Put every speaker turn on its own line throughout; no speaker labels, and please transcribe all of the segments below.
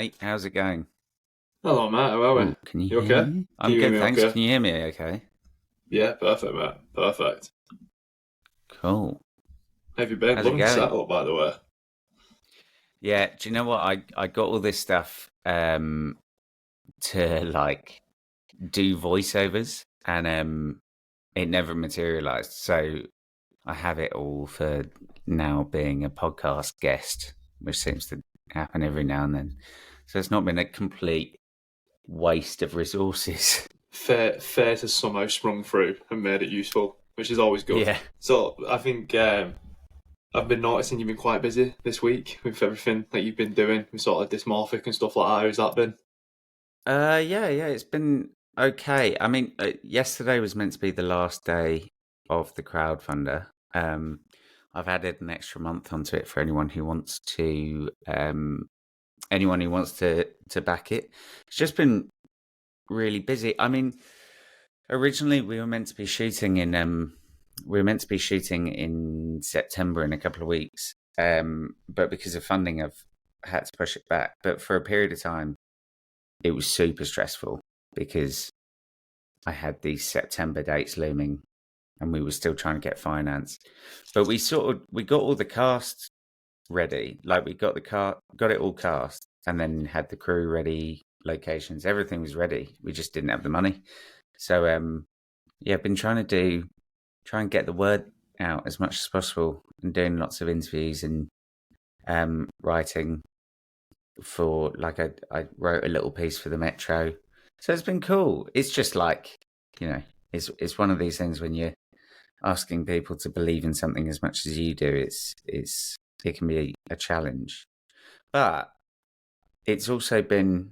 mate. How's it going?
Hello, mate. How are we?
Oh, can you
You
hear
okay?
me?
Can
I'm
you hear
good,
me
thanks.
okay?
Can you hear me okay?
Yeah, perfect, mate. Perfect.
Cool.
How have you been?
How's it
Loving the
going?
setup, by the way.
Yeah, do you know what? I got all this stuff to like do voiceovers and it never materialized. So I have it all for now being a podcast guest, which seems to happen every now and then. So it's not been a complete waste of resources.
Fair to somehow sprung through and made it useful, which is always good.
Yeah.
So I think I've been noticing you've been quite busy this week with everything that you've been doing with sort of Dis-Morph-Ick and stuff like that. How's that been?
Yeah, it's been okay. I mean, yesterday was meant to be the last day of the crowdfunder. Um, I've added an extra month onto it for anyone who wants to back it. It's just been really busy. I mean, originally we were meant to be shooting in September in a couple of weeks. But because of funding, I've had to push it back. But for a period of time, it was super stressful because I had these September dates looming and we were still trying to get finance. But we got all the cast ready. Like we got it all cast and then had the crew ready, locations, everything was ready. We just didn't have the money. So yeah, I've been try and get the word out as much as possible and doing lots of interviews and writing for I wrote a little piece for the Metro. So it's been cool. It's just like, you know, it's one of these things when you're asking people to believe in something as much as you do, it can be a challenge. But it's also been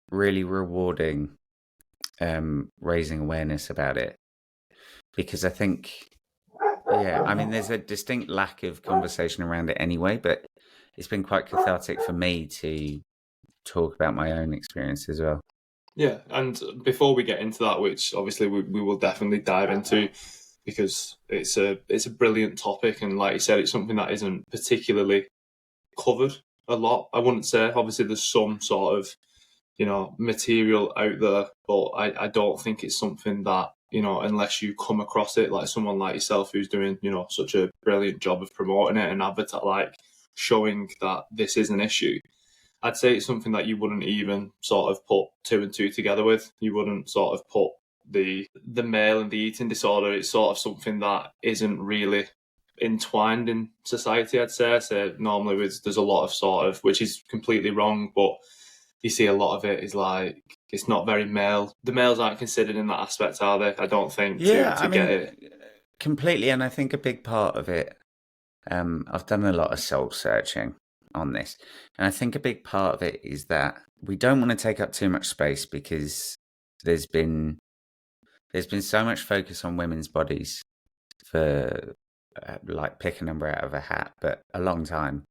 really rewarding raising awareness about it because I think yeah, I mean there's a distinct lack of conversation around it anyway, but it's been quite cathartic for me to talk about my own experience as well.
Yeah, and before we get into that, which obviously we will definitely dive into, because it's a brilliant topic, and like you said, it's something that isn't particularly covered a lot. I wouldn't say. Obviously, there's some sort of material out there, but I don't think it's something that unless you come across it, like someone like yourself who's doing such a brilliant job of promoting it and like showing that this is an issue. I'd say it's something that you wouldn't even sort of put two and two together with. You wouldn't sort of put the male and the eating disorder. It's sort of something that isn't really entwined in society, I'd say. So normally there's a lot of sort of, which is completely wrong, but you see a lot of it is like it's not very male. The males aren't considered in that aspect, are they? I don't think to
Yeah,
to
I
get
mean,
it.
completely. And I think a big part of it, I've done a lot of soul searching on this. And I think a big part of it is that we don't want to take up too much space because there's been there's been so much focus on women's bodies for like pick a number out of a hat, but a long time.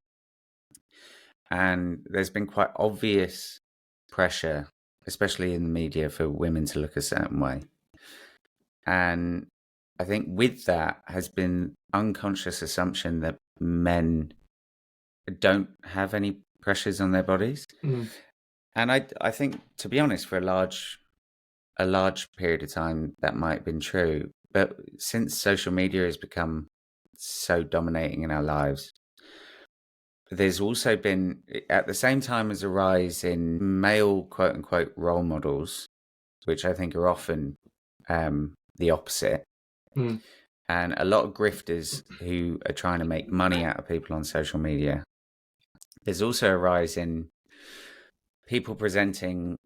And there's been quite obvious pressure, especially in the media, for women to look a certain way. And I think with that has been unconscious assumption that men don't have any pressures on their bodies.
Mm.
And I think, to be honest, for a large period of time that might have been true. But since social media has become so dominating in our lives, there's also been at the same time as a rise in male quote unquote role models, which I think are often the opposite.
Mm.
And a lot of grifters who are trying to make money out of people on social media. There's also a rise in people presenting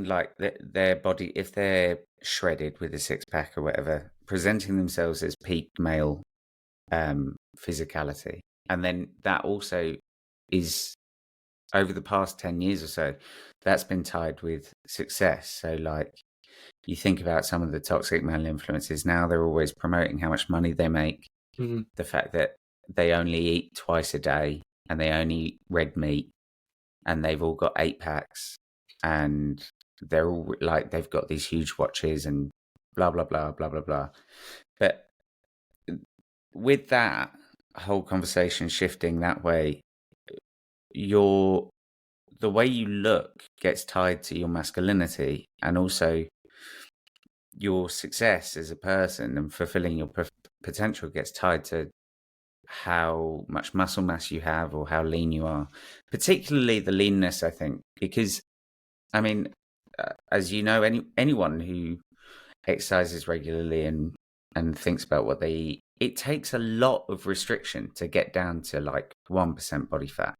like their body, if they're shredded with a six pack or whatever, presenting themselves as peak male physicality. And then that also is over the past 10 years or so, that's been tied with success. So like you think about some of the toxic male influences now, they're always promoting how much money they make,
Mm.
the fact that they only eat twice a day and they only eat red meat and they've all got eight packs and they're all like they've got these huge watches and blah blah blah blah blah blah. But with that whole conversation shifting that way, you're the way you look gets tied to your masculinity, and also your success as a person and fulfilling your potential gets tied to how much muscle mass you have or how lean you are, particularly the leanness, I think, because I mean, as you know, anyone who exercises regularly and thinks about what they eat, it takes a lot of restriction to get down to like 1% body fat.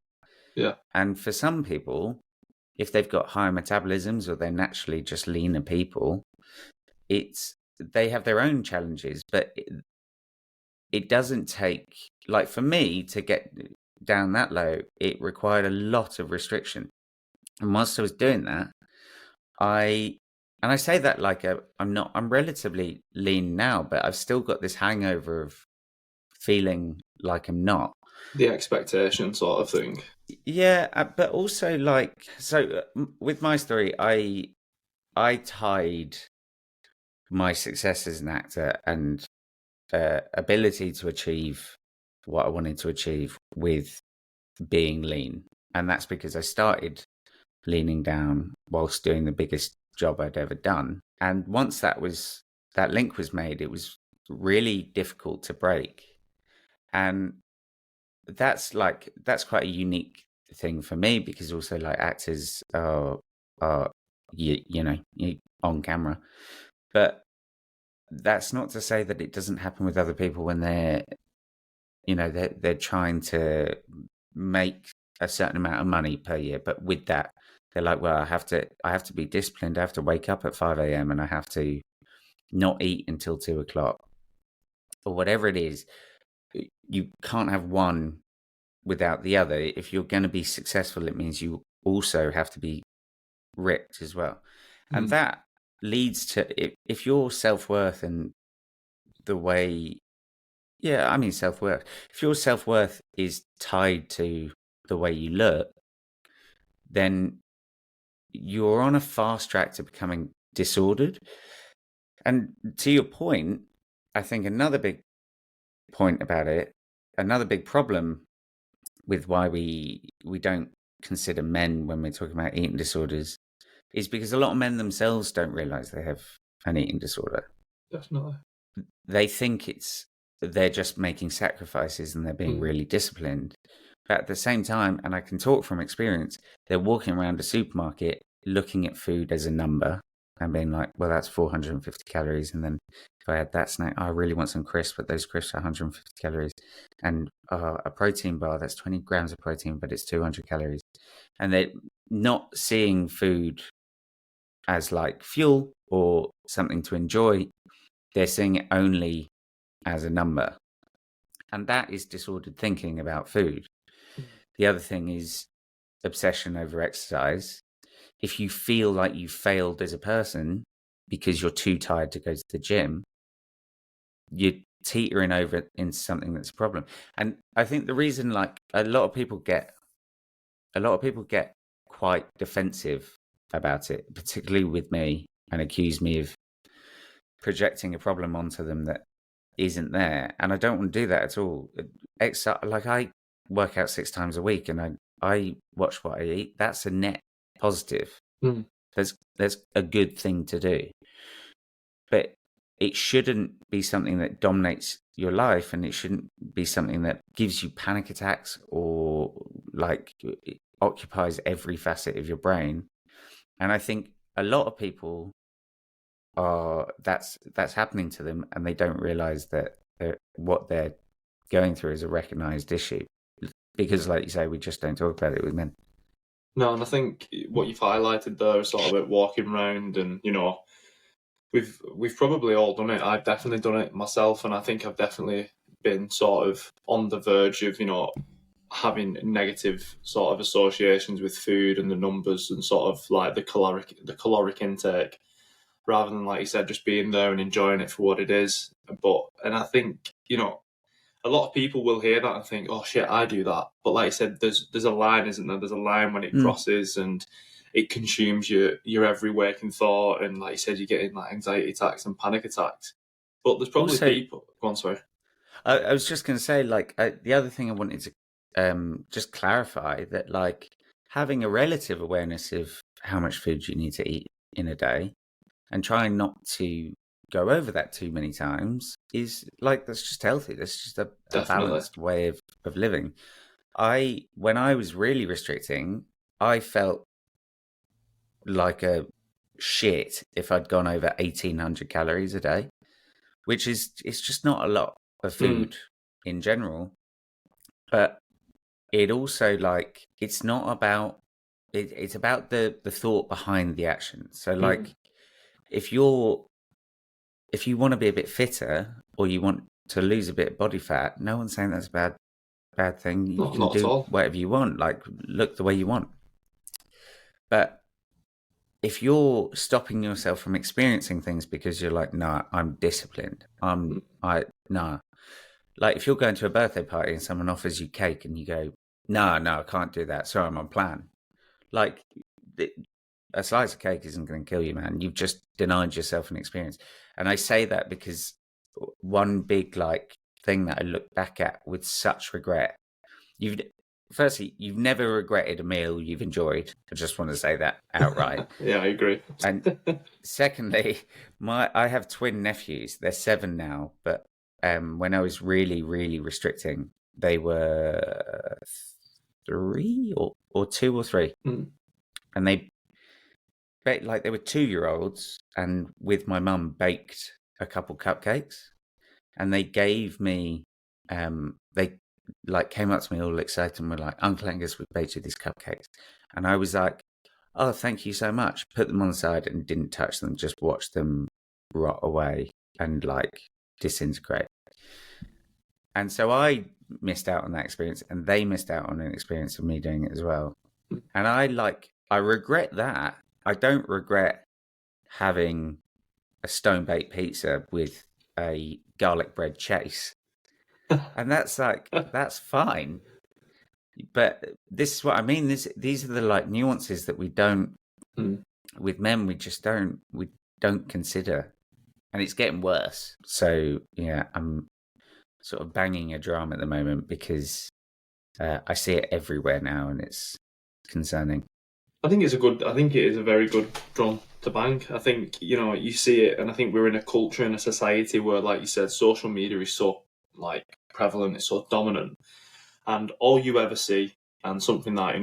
Yeah.
And for some people, if they've got higher metabolisms or they're naturally just leaner people, they have their own challenges, but it doesn't take, like for me to get down that low, it required a lot of restriction. And whilst I was doing that, and I say that like I'm relatively lean now, but I've still got this hangover of feeling like I'm not.
The expectation sort of thing.
Yeah, but also like, so with my story, I tied my success as an actor and ability to achieve what I wanted to achieve with being lean. And that's because I started leaning down whilst doing the biggest job I'd ever done. And once that link was made, it was really difficult to break. And that's quite a unique thing for me, because also like actors are you know, on camera. But that's not to say that it doesn't happen with other people when they're trying to make a certain amount of money per year. But with that, they're like, well, I have to be disciplined. I have to wake up at 5 a.m. and I have to not eat until 2 o'clock or whatever it is. You can't have one without the other. If you're going to be successful, it means you also have to be ripped as well. And that leads to, if your self-worth and the way, self-worth, if your self-worth is tied to the way you look, then you're on a fast track to becoming disordered. And to your point, I think another big point about it, another big problem with why we don't consider men when we're talking about eating disorders, is because a lot of men themselves don't realize they have an eating disorder.
Definitely.
They think they're just making sacrifices and they're being really disciplined. But at the same time, and I can talk from experience, they're walking around a supermarket looking at food as a number and being like, well, that's 450 calories. And then if I had that snack, I really want some crisps, but those crisps are 150 calories. And a protein bar, that's 20 grams of protein, but it's 200 calories. And they're not seeing food as like fuel or something to enjoy. They're seeing it only as a number. And that is disordered thinking about food. The other thing is obsession over exercise. If you feel like you failed as a person because you're too tired to go to the gym, you're teetering over into something that's a problem. And I think the reason, like, a lot of people get quite defensive about it, particularly with me, and accuse me of projecting a problem onto them that isn't there. And I don't want to do that at all. Like, I work out 6 times a week and I watch what I eat. That's a net positive. There's a good thing to do. But it shouldn't be something that dominates your life, and it shouldn't be something that gives you panic attacks or like it occupies every facet of your brain. And I think a lot of people that's happening to them, and they don't realize that what they're going through is a recognized issue, because like you say, we just don't talk about it with men.
No, and I think what you've highlighted there is sort of like walking around, and we've probably all done it. I've definitely done it myself, and I think I've definitely been sort of on the verge of having negative sort of associations with food and the numbers and sort of like the caloric intake, rather than, like you said, just being there and enjoying it for what it is. And I think, a lot of people will hear that and think, oh shit, I do that. But like you said, there's a line, isn't there? There's a line when it crosses and it consumes your every waking thought. And like you said, you're getting like anxiety attacks and panic attacks. But there's probably
Also,
people... Go on, sorry.
I was just going to say, like, the other thing I wanted to just clarify, that like having a relative awareness of how much food you need to eat in a day and trying not to go over that too many times is like, that's just healthy. That's just a
Definitely.
balanced way of living. When I was really restricting, I felt like a shit if I'd gone over 1,800 calories a day, which is, it's just not a lot of food in general. But it also, like, it's not about it's about the thought behind the action. So like, if you want to be a bit fitter or you want to lose a bit of body fat, no one's saying that's a bad thing. You can
Not at
do
all.
whatever you want, like look the way you want. But if you're stopping yourself from experiencing things because you're like, nah, I'm disciplined. Nah. Like if you're going to a birthday party and someone offers you cake and you go, no, I can't do that. Sorry, I'm on plan. Like a slice of cake isn't going to kill you, man. You've just denied yourself an experience. And I say that because one big like thing that I look back at with such regret, firstly, you've never regretted a meal you've enjoyed. I just want to say that outright.
Yeah, I agree.
And secondly, I have twin nephews. They're 7 now, but when I was really, really restricting, they were 3 or 2 or 3, and they were 2-year-olds, and with my mum baked a couple cupcakes, and they gave me they like came up to me all excited and were like, Uncle Angus, we baked you these cupcakes. And I was like, oh, thank you so much. Put them on the side and didn't touch them, just watched them rot away and like disintegrate. And so I missed out on that experience, and they missed out on an experience of me doing it as well. And I regret that. I don't regret having a stone-baked pizza with a garlic bread chase. And that's like, that's fine. But this is what I mean. These are the like nuances that we don't, with men, we don't consider. And it's getting worse. So yeah, I'm sort of banging a drum at the moment because I see it everywhere now, and it's concerning.
I think it is a very good drum to bang. I think, you see it, and I think we're in a culture and a society where, like you said, social media is so like prevalent, it's so dominant, and all you ever see, and something that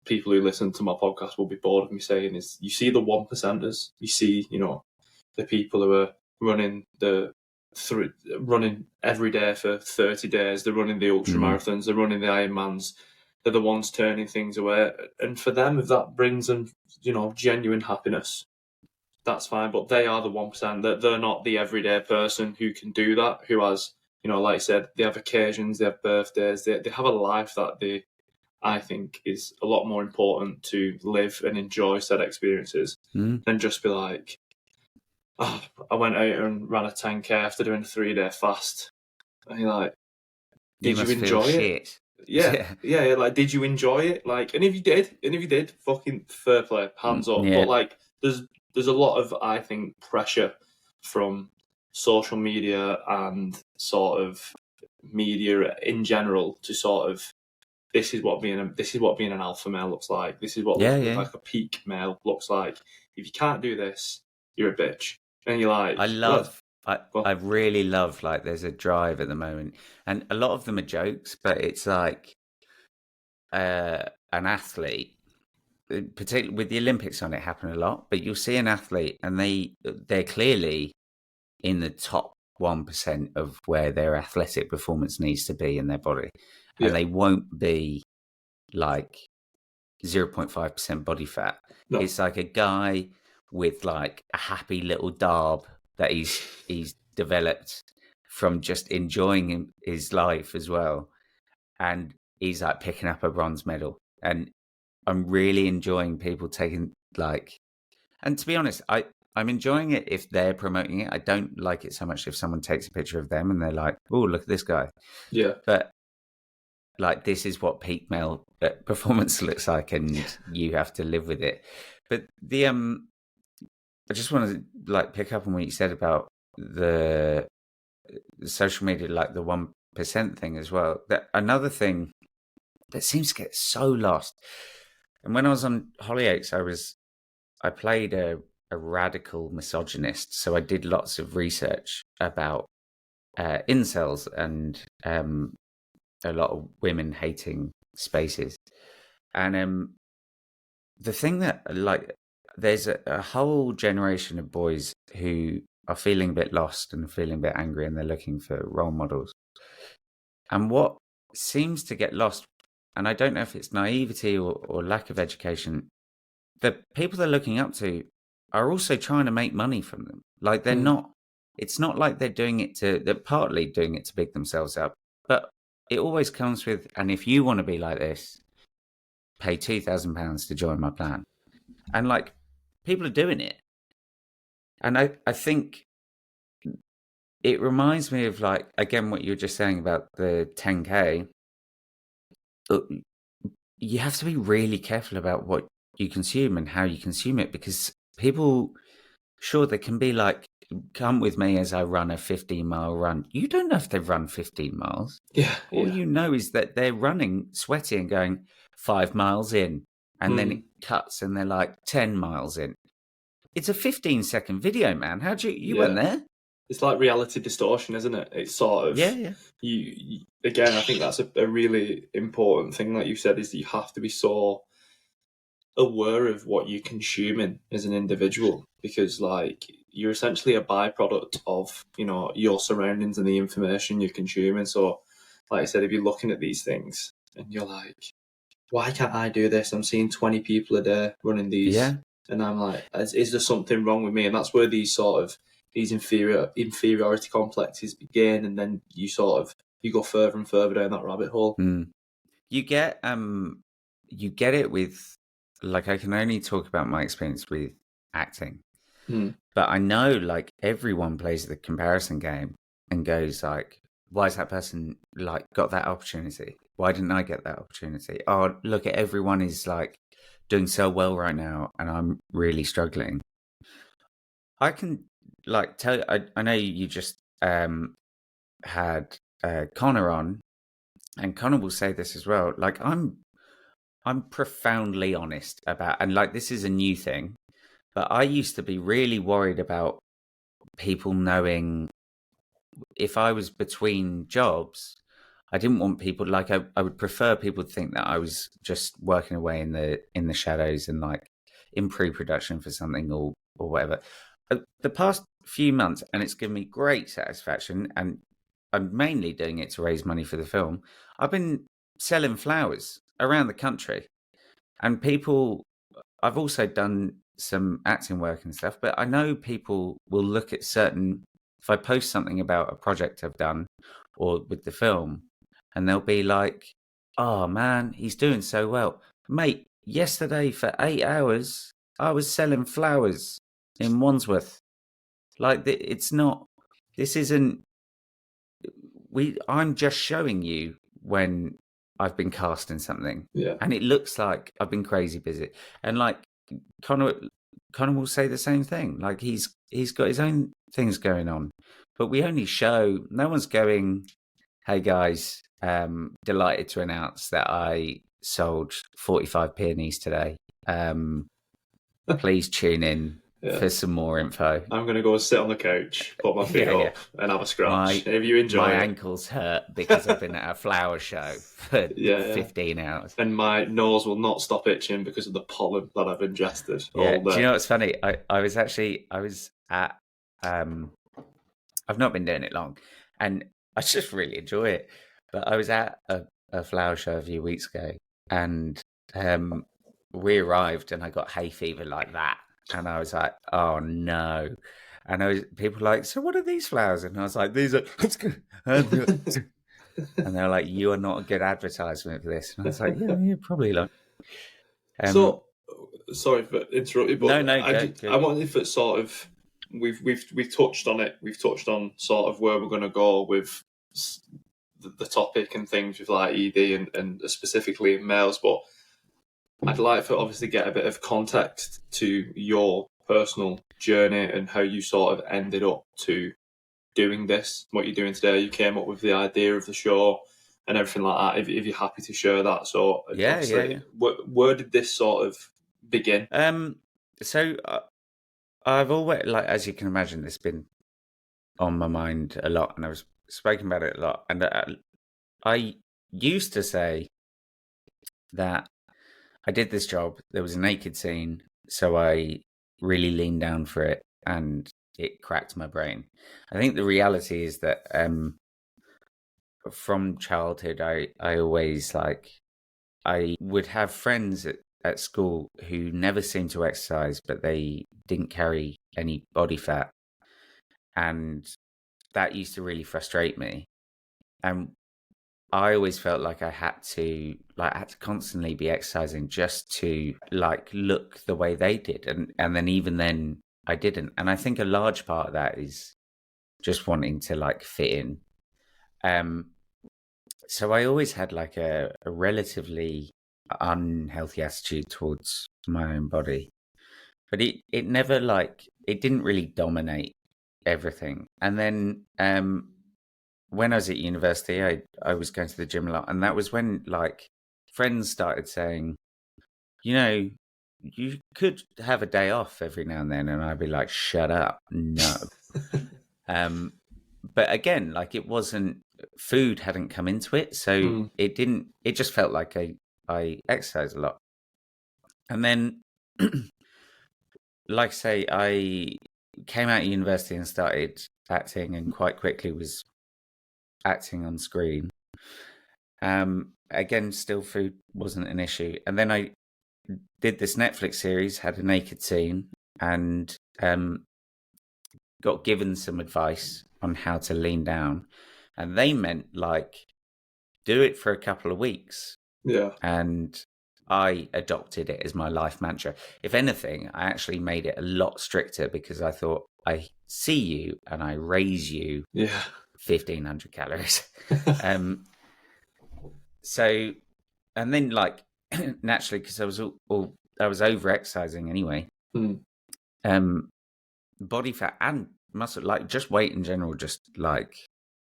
people who listen to my podcast will be bored of me saying, is you see the 1%ers. You see, the people who are running running every day for 30 days. They're running the ultra marathons. They're running the Ironmans. They're the ones turning things away. And for them, if that brings them, genuine happiness, that's fine. But they are the 1%. They're not the everyday person who can do that, who has, like I said, they have occasions, they have birthdays, they have a life that I think is a lot more important to live and enjoy said experiences than just be like, oh, I went out and ran a 10K after doing a 3-day fast. And you're like, did you enjoy it? Yeah. Like, did you enjoy it? Like, and if you did, fucking fair play, hands up.
Yeah.
But like, there's a lot of, I think, pressure from social media and sort of media in general to sort of, this is what being an alpha male looks like. This is what like a peak male looks like. If you can't do this, you're a bitch. And you're like,
I really love, like, there's a drive at the moment, and a lot of them are jokes, but it's like an athlete, particularly with the Olympics on, it happened a lot, but you'll see an athlete and they're clearly in the top 1% of where their athletic performance needs to be in their body, and they won't be like 0.5% body fat. No. It's like a guy with like a happy little darb that he's developed from just enjoying his life as well, and he's like picking up a bronze medal. And I'm really enjoying people taking like, and to be honest, I'm enjoying it if they're promoting it. I don't like it so much if someone takes a picture of them and they're like, oh, look at this guy.
Yeah.
But like, this is what peak male performance looks like, and you have to live with it. But I just want to like pick up on what you said about the social media, like the 1% thing as well. That another thing that seems to get so lost. And when I was on Hollyoaks, I played a radical misogynist. So I did lots of research about incels and a lot of women hating spaces. And the thing that, like, there's a whole generation of boys who are feeling a bit lost and feeling a bit angry, and they're looking for role models. And what seems to get lost, and I don't know if it's naivety or lack of education, the people they're looking up to are also trying to make money from them. Like, they're not, it's not like they're partly doing it to big themselves up, but it always comes with, and if you want to be like this, pay £2,000 to join my plan. And like, people are doing it. And I think it reminds me of, like, again, what you were just saying about the 10K. You have to be really careful about what you consume and how you consume it, because people, sure, they can be like, come with me as I run a 15-mile run. You don't know if they've run 15 miles.
Yeah.
All you know is that they're running sweaty and going 5 miles in, and then it cuts and they're like 10 miles in. It's a 15-second video, man. How'd you weren't there?
It's like reality distortion, isn't it? It's sort of you again. I think that's a really important thing, like you said, is that you have to be so aware of what you're consuming as an individual, because like you're essentially a byproduct of, you know, your surroundings and the information you're consuming. So, like I said, if you're looking at these things and you're like, why can't I do this? I'm seeing 20 people a day running these, and I'm like, is there something wrong with me? And that's where these sort of inferiority complexes begin, and then you go further and further down that rabbit hole.
You get it with, like, I can only talk about my experience with acting, but I know, like, everyone plays the comparison game and goes like, why is that person like got that opportunity? Why didn't I get that opportunity? Oh, look at everyone is like doing so well right now, and I'm really struggling. I can like tell you, I know you just had Connor on, and Connor will say this as well. Like, I'm profoundly honest about, and like, this is a new thing, but I used to be really worried about people knowing if I was between jobs. I didn't want people, like, I would prefer people to think that I was just working away in the shadows and like in pre-production for something or whatever. The past few months, and it's given me great satisfaction, and I'm mainly doing it to raise money for the film, I've been selling flowers around the country, and people, I've also done some acting work and stuff, but I know people will look at if I post something about a project I've done or with the film, and they'll be like, oh man, he's doing so well. Mate, yesterday for 8 hours, I was selling flowers in Wandsworth. Like, it's not, this isn't, I'm just showing you when I've been cast in something.
Yeah.
And it looks like I've been crazy busy. And like, Connor will say the same thing. Like, he's got his own things going on, but we only show, no one's going, hey guys, delighted to announce that I sold 45 peonies today. Please tune in for some more info.
I'm going to go and sit on the couch, put my feet up and have a scratch. If you enjoy
my ankles hurt because I've been at a flower show for 15 hours.
And my nose will not stop itching because of the pollen that I've ingested all day.
Do you know what's funny? I was at, I've not been doing it long, and I just really enjoy it. But I was at a flower show a few weeks ago, and we arrived, and I got hay fever like that. And I was like, oh no. And people were like, so what are these flowers? And I was like, these are, and they're like, you are not a good advertisement for this. And I was like, yeah, probably not.
So, sorry for interrupting, but
no,
I wanted for sort of, we've touched on it. We've touched on sort of where we're going to go with the topic and things with like ED and specifically in males, but I'd like to obviously get a bit of context to your personal journey and how you sort of ended up to doing this, what you're doing today. You came up with the idea of the show. and everything like that, if you're happy to share that. So
Yeah.
where did this sort of begin?
So I've always, like, as you can imagine, it's been on my mind a lot, and I was spoken about it a lot. And I used to say that I did this job. There was a naked scene, so I really leaned down for it, and it cracked my brain. I think the reality is that from childhood, I always I would have friends at school who never seemed to exercise, but they didn't carry any body fat, and that used to really frustrate me. And I always felt like I had to constantly be exercising just to like look the way they did, and then even then I didn't. And I think a large part of that is just wanting to like fit in. Um, so I always had like a relatively unhealthy attitude towards my own body, but it never like it didn't really dominate everything. And then when I was at university, I was going to the gym a lot, and that was when like friends started saying, you know, you could have a day off every now and then, and I'd be like, shut up, no. But again, like it wasn't food hadn't come into it, so it didn't. It just felt like I exercised a lot, and then, like I say, I came out of university and started acting, and quite quickly was acting on screen. Again, still food wasn't an issue. And then I did this Netflix series, had a naked scene, and got given some advice on how to lean down. And they meant like do it for a couple of weeks.
Yeah.
And I adopted it as my life mantra. If anything, I actually made it a lot stricter because I thought I see you and I raise you 1,500 calories. So, and then like naturally, because I was over exercising anyway. Body fat and muscle, like just weight in general, just like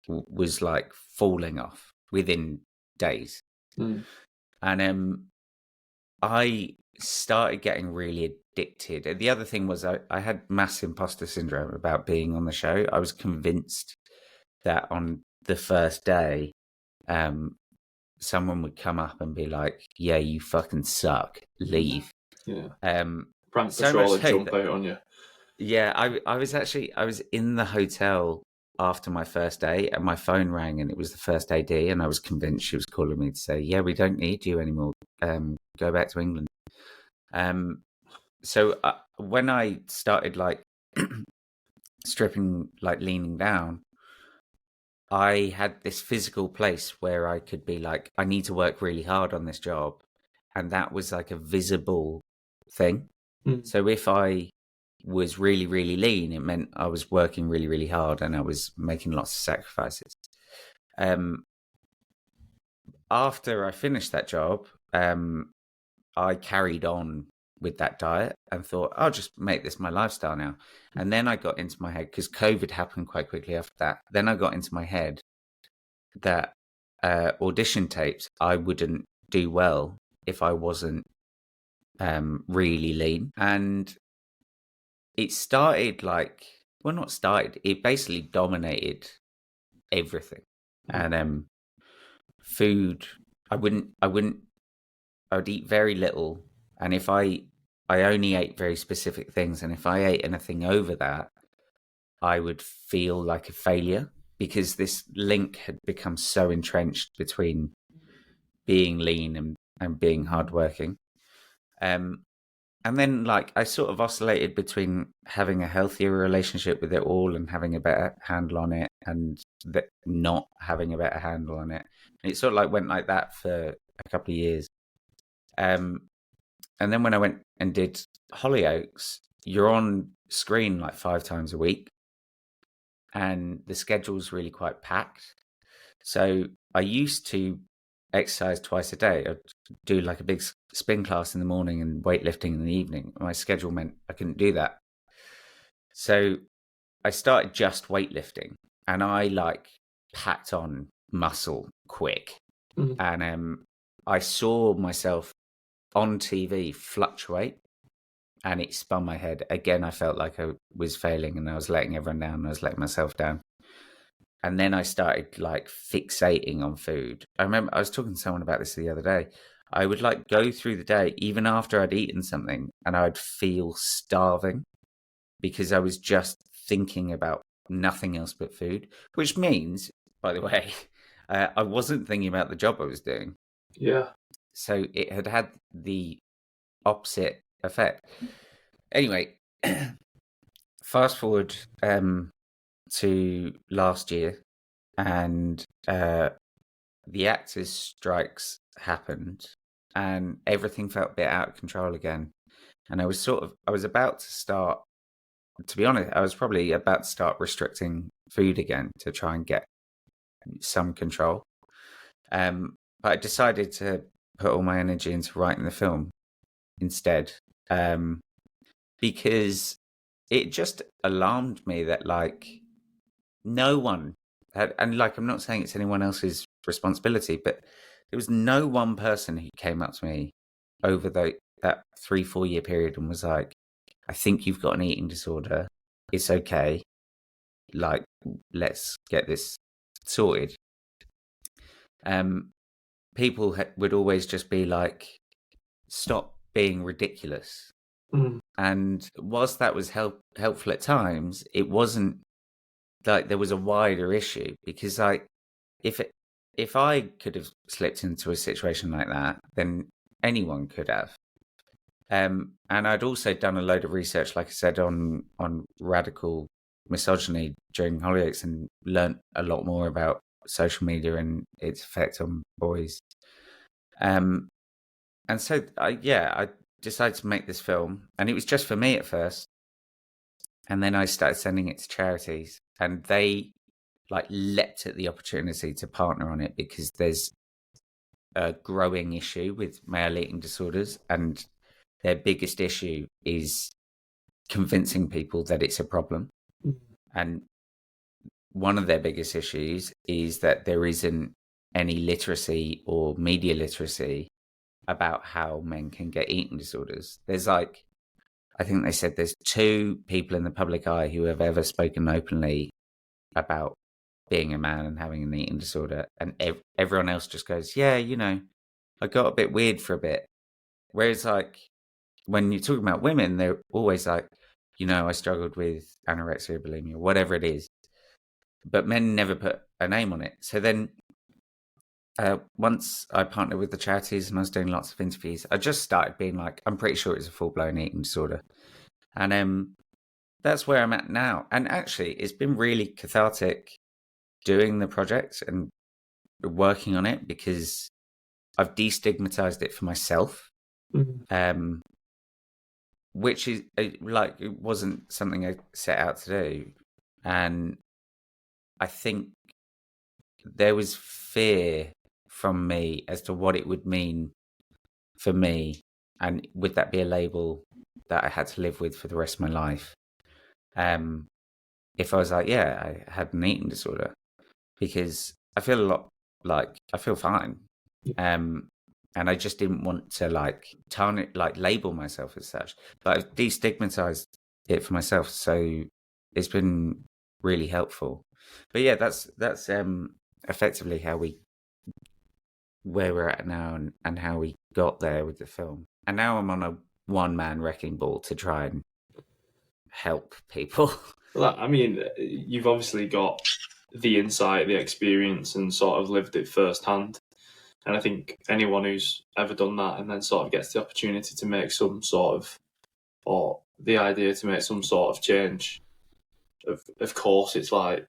was like falling off within days. And I started getting really addicted. The other thing was I had mass imposter syndrome about being on the show. I was convinced that on the first day, someone would come up and be like, yeah, you fucking suck, leave.
Yeah.
Prank
the show and jump out on you.
Yeah, I was in the hotel after my first day, and my phone rang, and it was the first AD, and I was convinced she was calling me to say, yeah, we don't need you anymore, go back to England. So when I started like stripping, like leaning down, I had this physical place where I could be like, I need to work really hard on this job. And that was like a visible thing. So if I was really, really lean, it meant I was working really, really hard and I was making lots of sacrifices. After I finished that job, I carried on with that diet and thought, I'll just make this my lifestyle now. And then I got into my head, because COVID happened quite quickly after that. Then I got into my head that audition tapes, I wouldn't do well if I wasn't really lean. And it started it basically dominated everything. And food, I would eat very little. And if I only ate very specific things, and if I ate anything over that, I would feel like a failure, because this link had become so entrenched between being lean and being hardworking. And then like I sort of oscillated between having a healthier relationship with it all and having a better handle on it, and not having a better handle on it. And it sort of like went like that for a couple of years. And then when I went and did Hollyoaks, you're on screen like 5 times a week, and the schedule's really quite packed. So I used to exercise twice a day. I'd do like a big spin class in the morning and weightlifting in the evening. My schedule meant I couldn't do that. So I started just weightlifting, and I like packed on muscle quick.
Mm.
and I saw myself on TV fluctuate, and it spun my head. Again, I felt like I was failing, and I was letting everyone down, and I was letting myself down. And then I started like fixating on food. I remember I was talking to someone about this the other day. I would like go through the day, even after I'd eaten something, and I would feel starving because I was just thinking about nothing else but food, which means, by the way, I wasn't thinking about the job I was doing.
Yeah.
So it had the opposite effect. Anyway, fast forward to last year, and the actors' strikes happened, and everything felt a bit out of control again. And I was about to start, to be honest, I was probably about to start restricting food again to try and get some control. But I decided to put all my energy into writing the film instead, because it just alarmed me that like no one had, and like I'm not saying it's anyone else's responsibility, but there was no one person who came up to me over that 3-4 year period and was like, I think you've got an eating disorder. It's okay. Like, let's get this sorted. People would always just be like, stop being ridiculous.
Mm.
And whilst that was helpful at times, it wasn't like there was a wider issue, because like if I could have slipped into a situation like that, then anyone could have. And I'd also done a load of research, like I said, on radical misogyny during Hollyoaks, and learnt a lot more about social media and its effect on boys. And so I decided to make this film, and it was just for me at first. And then I started sending it to charities, and they like leapt at the opportunity to partner on it because there's a growing issue with male eating disorders, and their biggest issue is convincing people that it's a problem. And one of their biggest issues is that there isn't any literacy or media literacy about how men can get eating disorders. There's like, I think they said there's 2 people in the public eye who have ever spoken openly about being a man and having an eating disorder, and everyone else just goes, yeah, I got a bit weird for a bit. Whereas like when you're talking about women, they're always like, I struggled with anorexia, bulimia, whatever it is, but men never put a name on it. So then once I partnered with the charities and I was doing lots of interviews, I just started being like, I'm pretty sure it's a full-blown eating disorder. And that's where I'm at now. And actually, it's been really cathartic doing the project and working on it, because I've destigmatized it for myself, which is like, it wasn't something I set out to do. And I think there was fear from me as to what it would mean for me, and would that be a label that I had to live with for the rest of my life? If I was like, yeah, I had an eating disorder, because I feel a lot like I feel fine. And I just didn't want to like tarnish, like label myself as such. But I've destigmatized it for myself, so it's been really helpful. But yeah, that's effectively where we're at now, and how we got there with the film. And now I'm on a one-man wrecking ball to try and help people.
Well, I mean, you've obviously got the insight, the experience, and sort of lived it firsthand. And I think anyone who's ever done that and then sort of gets the opportunity to make some sort of, or the idea to make some sort of change, of course, it's like,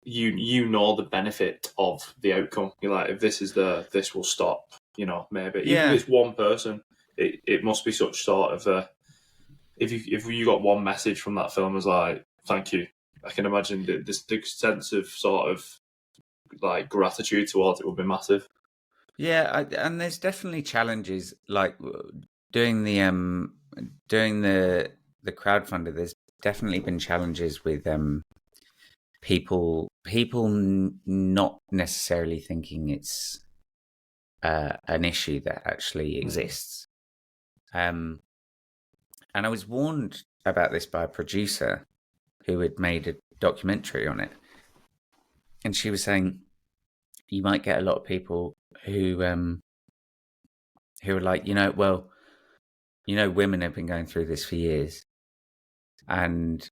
you know the benefit of the outcome. You're like, if this will stop, maybe.
Yeah.
Even if it's one person, it must be such sort of if you got one message from that film as like, thank you. I can imagine the sense of sort of like gratitude towards it would be massive.
Yeah, and there's definitely challenges like doing the crowdfunder. There's definitely been challenges with people not necessarily thinking it's an issue that actually exists. And I was warned about this by a producer who had made a documentary on it, and she was saying you might get a lot of people who are like, women have been going through this for years, and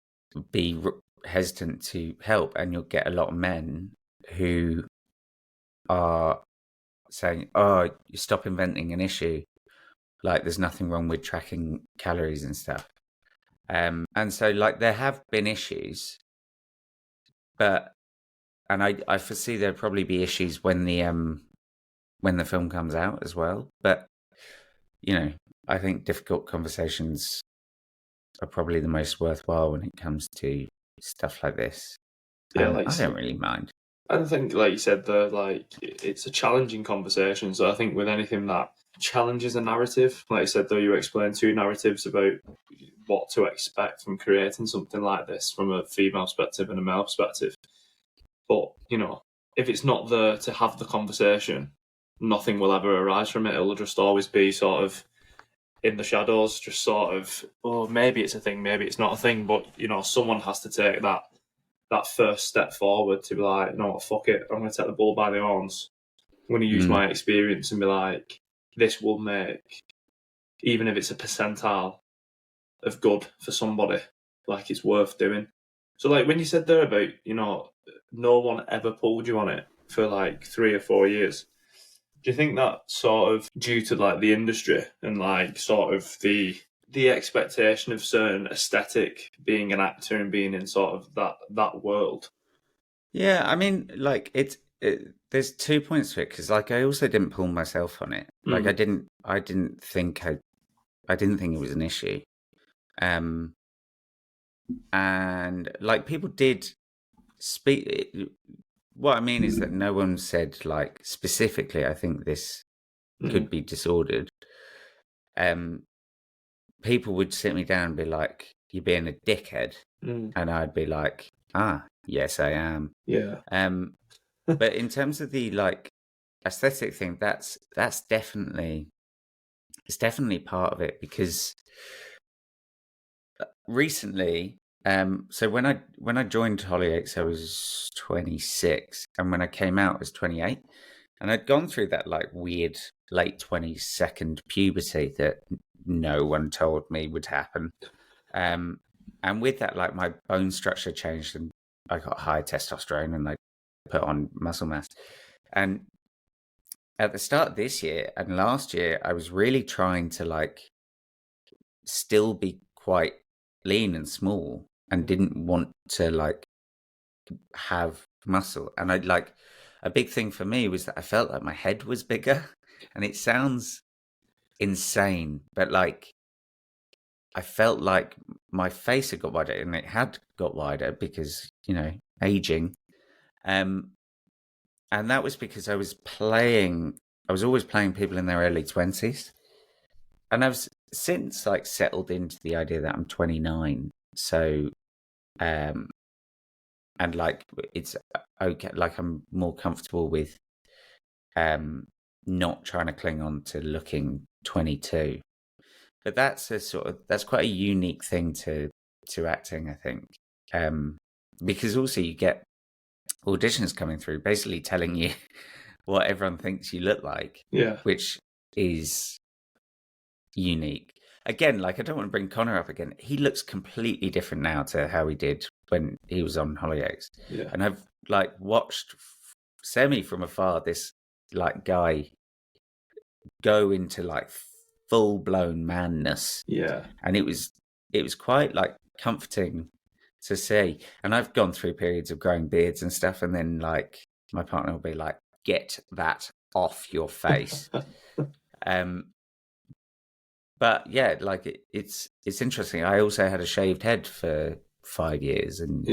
be hesitant to help, and you'll get a lot of men who are saying, "Oh, you stop inventing an issue. Like, there's nothing wrong with tracking calories and stuff." And so, like, there have been issues, but I foresee there'll probably be issues when the film comes out as well. But I think difficult conversations are probably the most worthwhile when it comes to stuff like this.
Yeah,
I don't really mind.
I think, like you said, it's a challenging conversation. So I think with anything that challenges a narrative, like you said, though, you explained 2 narratives about what to expect from creating something like this from a female perspective and a male perspective. But, if it's not there to have the conversation, nothing will ever arise from it. It'll just always be sort of in the shadows, just sort of, oh, maybe it's a thing, maybe it's not a thing. But, someone has to take that first step forward to be like, no, fuck it, I'm going to take the bull by the horns. I'm going to use my experience and be like, this will make, even if it's a percentile of good for somebody, like, it's worth doing. So, like, when you said there about, no one ever pulled you on it for like 3 or 4 years, do you think that sort of due to like the industry and like sort of the expectation of certain aesthetic, being an actor and being in sort of that world?
Yeah, I mean, like there's 2 points to it, because like I also didn't pull myself on it. Like I didn't think it was an issue. And like people did speak. What I mean is that no one said like specifically, I think this could be disordered. People would sit me down and be like, "You're being a dickhead," and I'd be like, yes, I am.
Yeah.
But in terms of the like aesthetic thing, that's definitely part of it, because recently, so when I joined Hollyoaks, I was 26, and when I came out, I was 28, and I'd gone through that like weird late 20s second puberty that no one told me would happen. And with that, like my bone structure changed, and I got high testosterone, and I put on muscle mass. And at the start of this year and last year, I was really trying to like still be quite lean and small, and didn't want to like have muscle. And I'd like, a big thing for me was that I felt like my head was bigger, and it sounds insane, but like I felt like my face had got wider, and it had got wider because, aging. And that was because I was always playing people in their early 20s. And I've since like settled into the idea that I'm 29. So, and like it's okay, like I'm more comfortable with not trying to cling on to looking 22. But that's quite a unique thing to acting, I think. Because also you get auditions coming through basically telling you what everyone thinks you look like.
Yeah.
Which is unique. Again, like I don't want to bring Connor up again. He looks completely different now to how he did when he was on Hollyoaks.
Yeah.
And I've like watched semi from afar this like guy go into like full blown madness.
Yeah.
And it was quite like comforting to see. And I've gone through periods of growing beards and stuff, and then like my partner will be like, "Get that off your face." But yeah, like it's interesting. I also had a shaved head for 5 years, and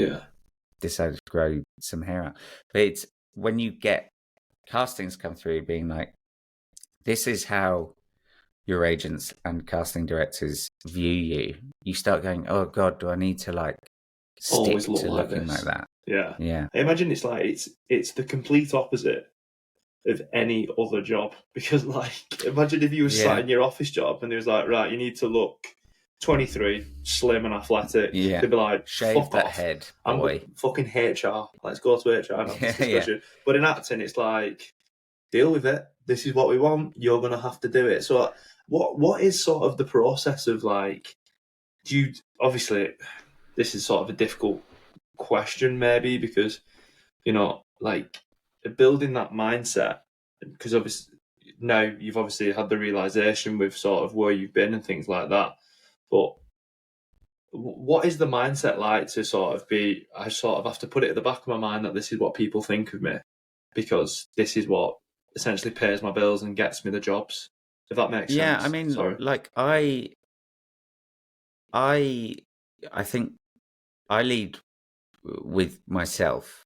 decided to grow some hair out. But it's when you get castings come through being like, this is how your agents and casting directors view you, you start going, oh God, do I need to like stick to looking like that?
Yeah.
Yeah.
I imagine it's like it's the complete opposite of any other job. Because, like, imagine if you were sat in your office job and it was like, right, you need to look 23, slim and athletic.
Yeah.
They'd be like,
shave
fuck
that
off.
head,
I'm
boy.
fucking HR. Let's go to HR and have this discussion.
Yeah.
But in acting, it's like, deal with it. This is what we want. You're going to have to do it. So what is sort of the process of, like, do you, obviously, this is sort of a difficult question maybe because, you know, like, building that mindset, because obviously now you've obviously had the realization with sort of where you've been and things like that, but what is the mindset like to sort of be, I sort of have to put it at the back of my mind that this is what people think of me because this is what essentially pays my bills and gets me the jobs, if that makes sense.
Yeah, I mean, like, I think I lead with myself.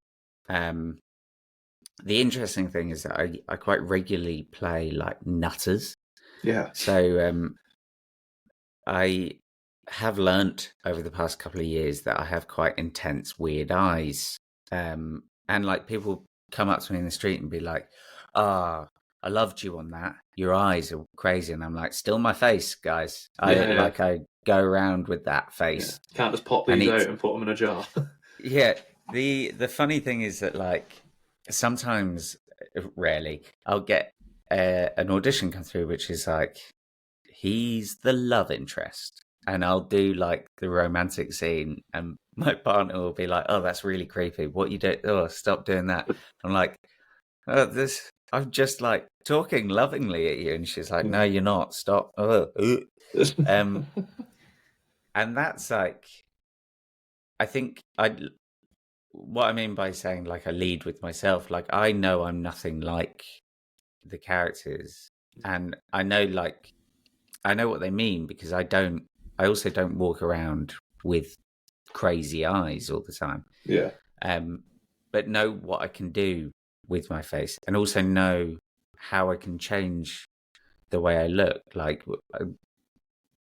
The interesting thing is that I quite regularly play like nutters.
Yeah.
So I have learnt over the past couple of years that I have quite intense, weird eyes. And like people come up to me in the street and be like, I loved you on that. Your eyes are crazy. And I'm like, still my face, guys. I go around with that face.
Yeah. Can't just pop these out and put them in a jar.
Yeah. The funny thing is that, like, sometimes, rarely, I'll get an audition come through which is like, he's the love interest, and I'll do like the romantic scene, and my partner will be like, "Oh, that's really creepy. What you do? Oh, stop doing that." I'm like, "Oh, I'm just like talking lovingly at you," and she's like, "No, you're not. Stop." And that's like, I think what I mean by saying like I lead with myself, like I know I'm nothing like the characters, and I know what they mean because I also don't walk around with crazy eyes all the time.
Yeah.
But know what I can do with my face, and also know how I can change the way I look. Like,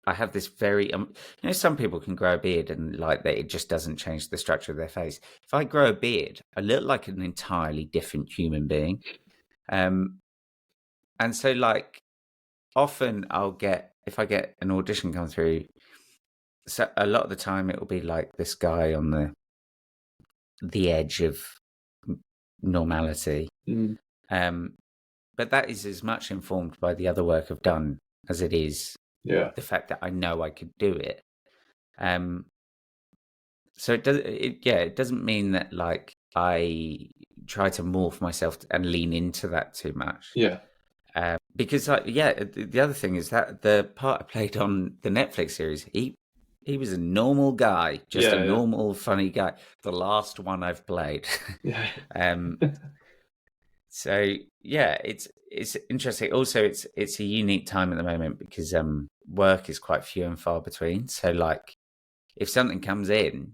I have this very, some people can grow a beard and like that, it just doesn't change the structure of their face. If I grow a beard, I look like an entirely different human being. And so, like, often if I get an audition come through, so a lot of the time it will be like this guy on the edge of normality. But that is as much informed by the other work I've done as it is the fact that I know I could do it. So it doesn't mean that like I try to morph myself and lean into that too much.
Yeah.
Because the other thing is that the part I played on the Netflix series, he was a normal guy, just a normal funny guy. The last one I've played.
Yeah.
So yeah, it's interesting. Also, it's a unique time at the moment because work is quite few and far between. So like, if something comes in,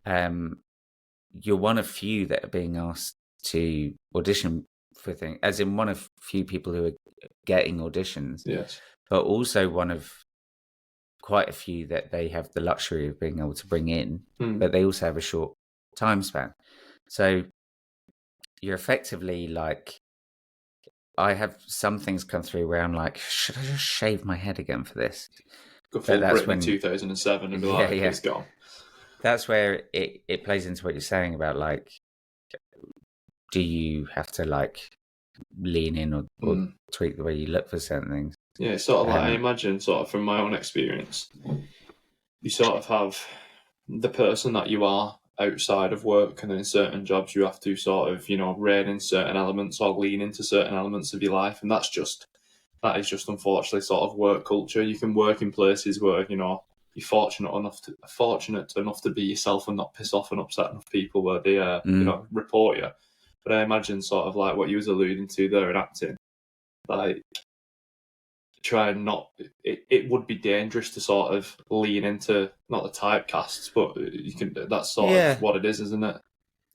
you're one of few that are being asked to audition for things, as in one of few people who are getting auditions.
Yes.
But also one of quite a few that they have the luxury of being able to bring in, but they also have a short time span. So you're effectively like, I have some things come through where I'm like, should I just shave my head again for this?
Go full Britain in 2007 and be like, it's gone.
That's where it plays into what you're saying about like, do you have to like lean in or tweak the way you look for certain things?
Yeah, sort of like, I imagine, sort of from my own experience, you sort of have the person that you are outside of work, and then in certain jobs you have to sort of, rein in certain elements or lean into certain elements of your life, and that is just unfortunately sort of work culture. You can work in places where, you're fortunate enough to be yourself and not piss off and upset enough people where they report you. But I imagine sort of like what you was alluding to there in acting, like, try and not, it would be dangerous to sort of lean into not the typecasts, but that's sort of what it is, isn't it?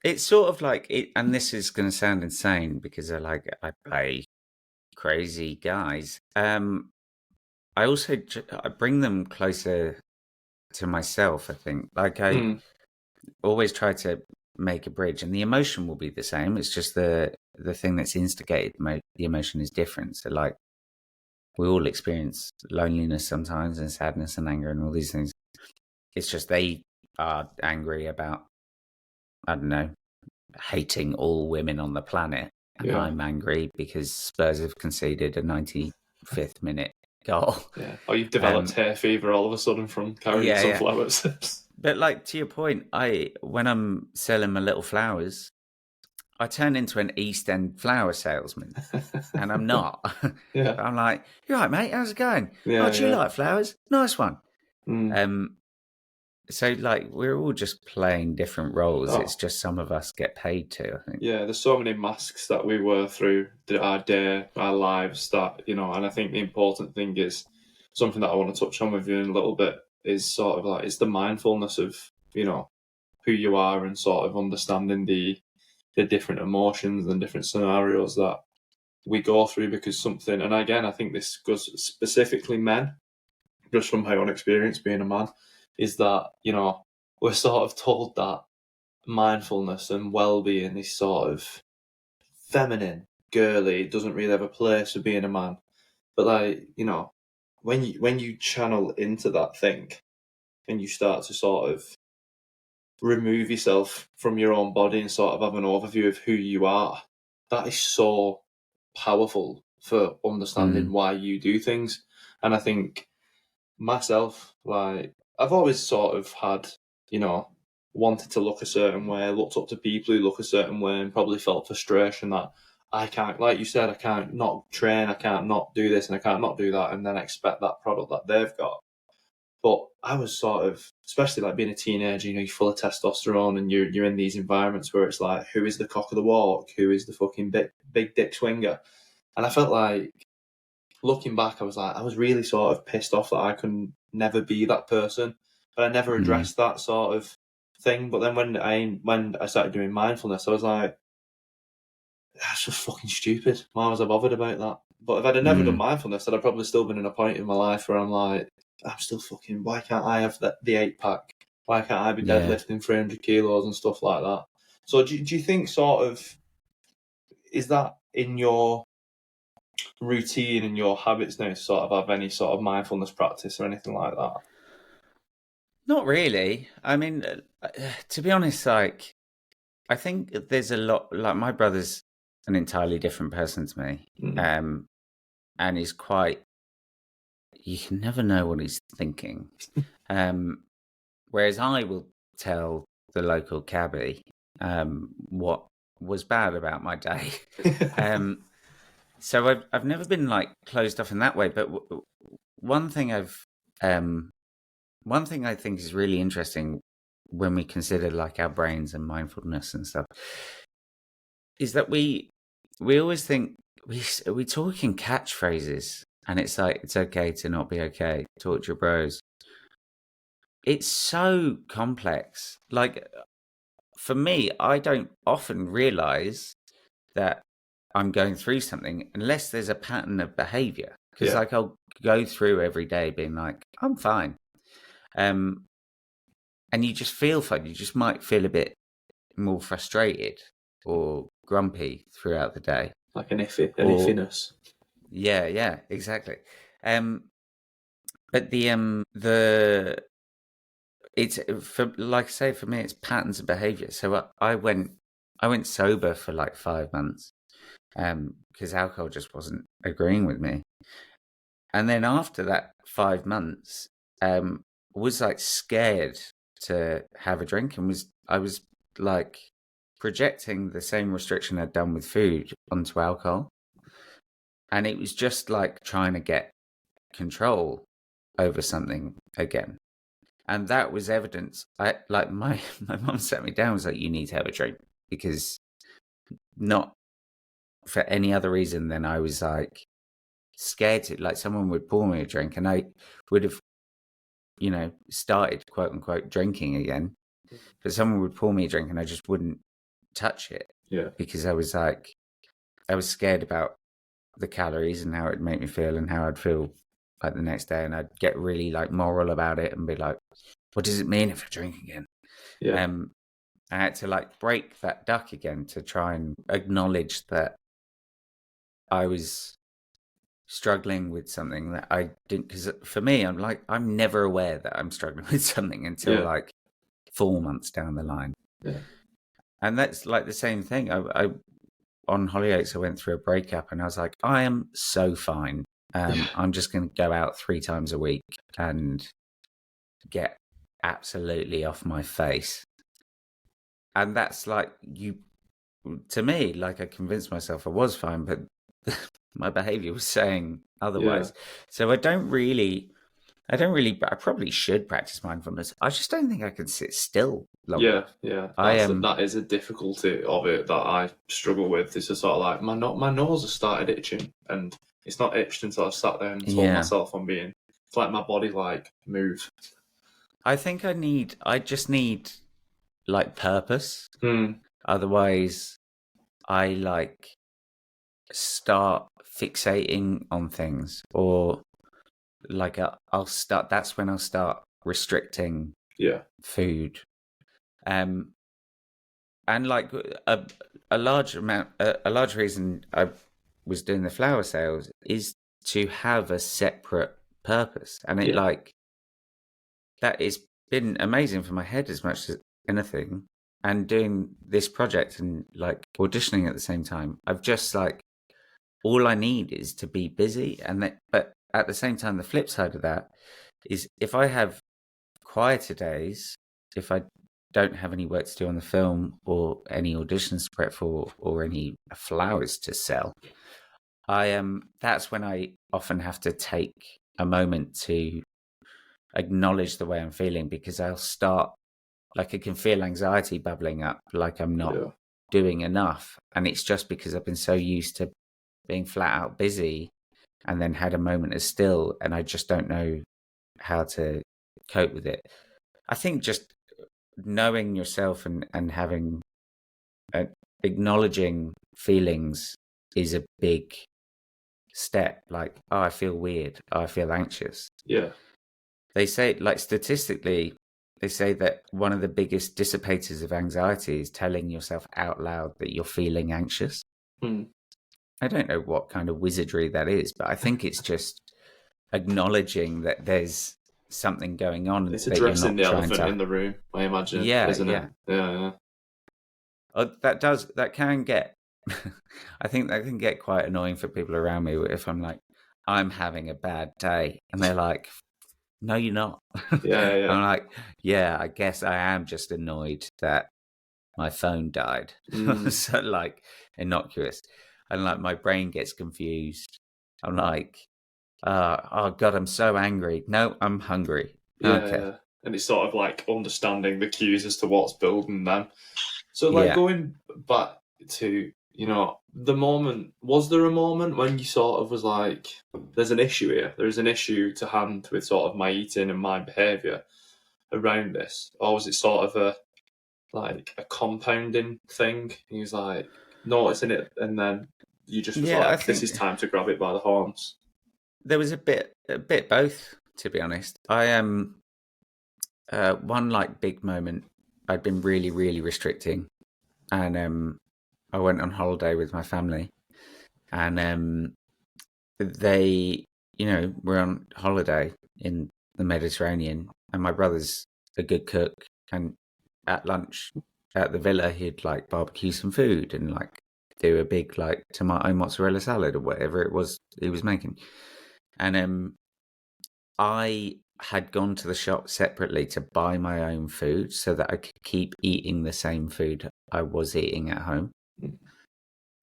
It's sort of like it, and this is going to sound insane because I play crazy guys. I bring them closer to myself. I think, like, I always try to make a bridge, and the emotion will be the same. It's just the thing that's instigated the emotion is different. So like we all experience loneliness sometimes and sadness and anger and all these things. It's just they are angry about, I don't know, hating all women on the planet, and I'm angry because Spurs have conceded a 95th minute goal.
Yeah. Or you've developed hair fever all of a sudden from carrying sunflowers.
But like to your point, when I'm selling my little flowers, I turn into an East End flower salesman, and I'm not. I'm like, "You're right, mate. How's it going? Do you like flowers? Nice one." So like we're all just playing different roles. It's just some of us get paid to, I think.
Yeah, there's so many masks that we wear through our day, our lives that, and I think the important thing is something that I want to touch on with you in a little bit is sort of like, it's the mindfulness of, who you are and sort of understanding the different emotions and different scenarios that we go through, because something, and again, I think this goes specifically men, just from my own experience being a man, is that, we're sort of told that mindfulness and well-being is sort of feminine, girly, it doesn't really have a place for being a man. But like, when you channel into that thing and you start to sort of remove yourself from your own body and sort of have an overview of who you are, that is so powerful for understanding why you do things. And I think myself, like, I've always sort of had, wanted to look a certain way, looked up to people who look a certain way, and probably felt frustration that I can't, like you said, I can't not train, I can't not do this, and I can't not do that, and then expect that product that they've got. But I was sort of, especially like being a teenager, you're full of testosterone, and you're in these environments where it's like, who is the cock of the walk? Who is the fucking big dick swinger? And I felt like, looking back, I was really sort of pissed off that I could never be that person, but I never addressed that sort of thing. But then when I started doing mindfulness, I was like, that's just fucking stupid. Why was I bothered about that? But if I'd have never done mindfulness, I'd have probably still been in a point in my life where I'm like, I'm still fucking, why can't I have the 8-pack? Why can't I be deadlifting 300 kilos and stuff like that? So do you think sort of, is that in your routine and your habits now to sort of have any sort of mindfulness practice or anything like that?
Not really. I mean, to be honest, like, I think there's a lot, like my brother's an entirely different person to me. And he's quite, you can never know what he's thinking. Whereas I will tell the local cabbie what was bad about my day. So I've never been like closed off in that way. But one thing I think is really interesting when we consider like our brains and mindfulness and stuff is that we always think we talk in catchphrases, and it's like, it's okay to not be okay. Talk to your bros. It's so complex. Like, for me, I don't often realize that I'm going through something unless there's a pattern of behavior. Because like I'll go through every day being like, I'm fine. And you just feel fine. You just might feel a bit more frustrated or grumpy throughout the day.
Like an iffiness.
Yeah, exactly. But it's, for, like I say, for me, it's patterns of behavior. So I went sober for like 5 months because alcohol just wasn't agreeing with me. And then after that 5 months, was like scared to have a drink, and I was like projecting the same restriction I'd done with food onto alcohol. And it was just like trying to get control over something again. And that was evidence. My mum sat me down and was like, you need to have a drink, because not for any other reason than I was like scared to, like, someone would pour me a drink and I would have, started quote unquote drinking again, but someone would pour me a drink and I just wouldn't touch it.
Yeah.
Because I was scared about the calories and how it'd make me feel and how I'd feel like the next day. And I'd get really like moral about it and be like, what does it mean if I drink again?
Yeah.
I had to like break that duck again to try and acknowledge that I was struggling with something that I didn't. Because for me, I'm never aware that I'm struggling with something until like 4 months down the line.
Yeah.
And that's like the same thing. I on Hollyoaks, I went through a breakup, and I was like, I am so fine. I'm just going to go out 3 times a week and get absolutely off my face. And that's like to me, like I convinced myself I was fine, but my behavior was saying otherwise. So I probably should practice mindfulness. I just don't think I can sit still long enough.
That is a difficulty of it that I struggle with. It's just sort of like my nose has started itching, and it's not itched until I've sat there and told myself it's like my body like move.
I think I just need like purpose. Otherwise I like start fixating on things, or like that's when I'll start restricting food. And like a large reason I was doing the flower sales is to have a separate purpose. And it like that has been amazing for my head as much as anything. And doing this project and like auditioning at the same time, I've just like, all I need is to be busy. But at the same time, the flip side of that is if I have quieter days, if I don't have any work to do on the film or any auditions to prep for or any flowers to sell, that's when I often have to take a moment to acknowledge the way I'm feeling, because I'll start, like I can feel anxiety bubbling up, like I'm not doing enough. And it's just because I've been so used to being flat out busy and then had a moment of still, and I just don't know how to cope with it. I think just knowing yourself and having acknowledging feelings is a big step. Like, oh, I feel weird. Oh, I feel anxious.
Yeah.
They say, like statistically, they say that one of the biggest dissipators of anxiety is telling yourself out loud that you're feeling anxious. I don't know what kind of wizardry that is, but I think it's just acknowledging that there's something going on.
It's addressing the elephant in the room, I imagine, isn't it? Yeah.
That can get, I think that can get quite annoying for people around me if I'm like, I'm having a bad day. And they're like, no, you're not.
Yeah.
I'm like, yeah, I guess I am just annoyed that my phone died. So like innocuous. And like my brain gets confused. I'm like, oh God, I'm so angry. No, I'm hungry. Okay.
And it's sort of like understanding the cues as to what's building them. So like going back to, the moment, was there a moment when you sort of was like, there's an issue here, there's an issue to hand with sort of my eating and my behaviour around this? Or was it sort of a compounding thing? He was like noticing it, and then you just was like, this is time to grab it by the horns?
There was a bit both, to be honest. I am one like big moment. I'd been really, really restricting, and I went on holiday with my family, and they, were on holiday in the Mediterranean, and my brother's a good cook, and at lunch at the villa, he'd like barbecue some food and like do a big like tomato mozzarella salad or whatever it was he was making. And I had gone to the shop separately to buy my own food so that I could keep eating the same food I was eating at home.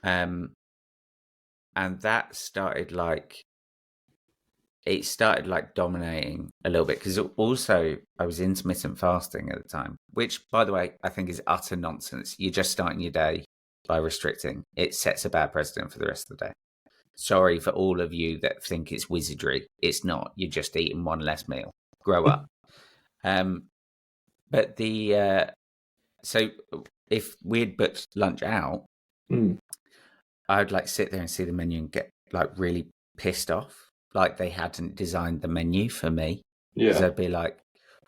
And that started like dominating a little bit, because also I was intermittent fasting at the time, which, by the way, I think is utter nonsense. You're just starting your day by restricting. It sets a bad precedent for the rest of the day. Sorry for all of you that think it's wizardry. It's not. You're just eating one less meal. Grow up. But so if we'd booked lunch out, I'd like sit there and see the menu and get like really pissed off. Like they hadn't designed the menu for me. Because I'd be like,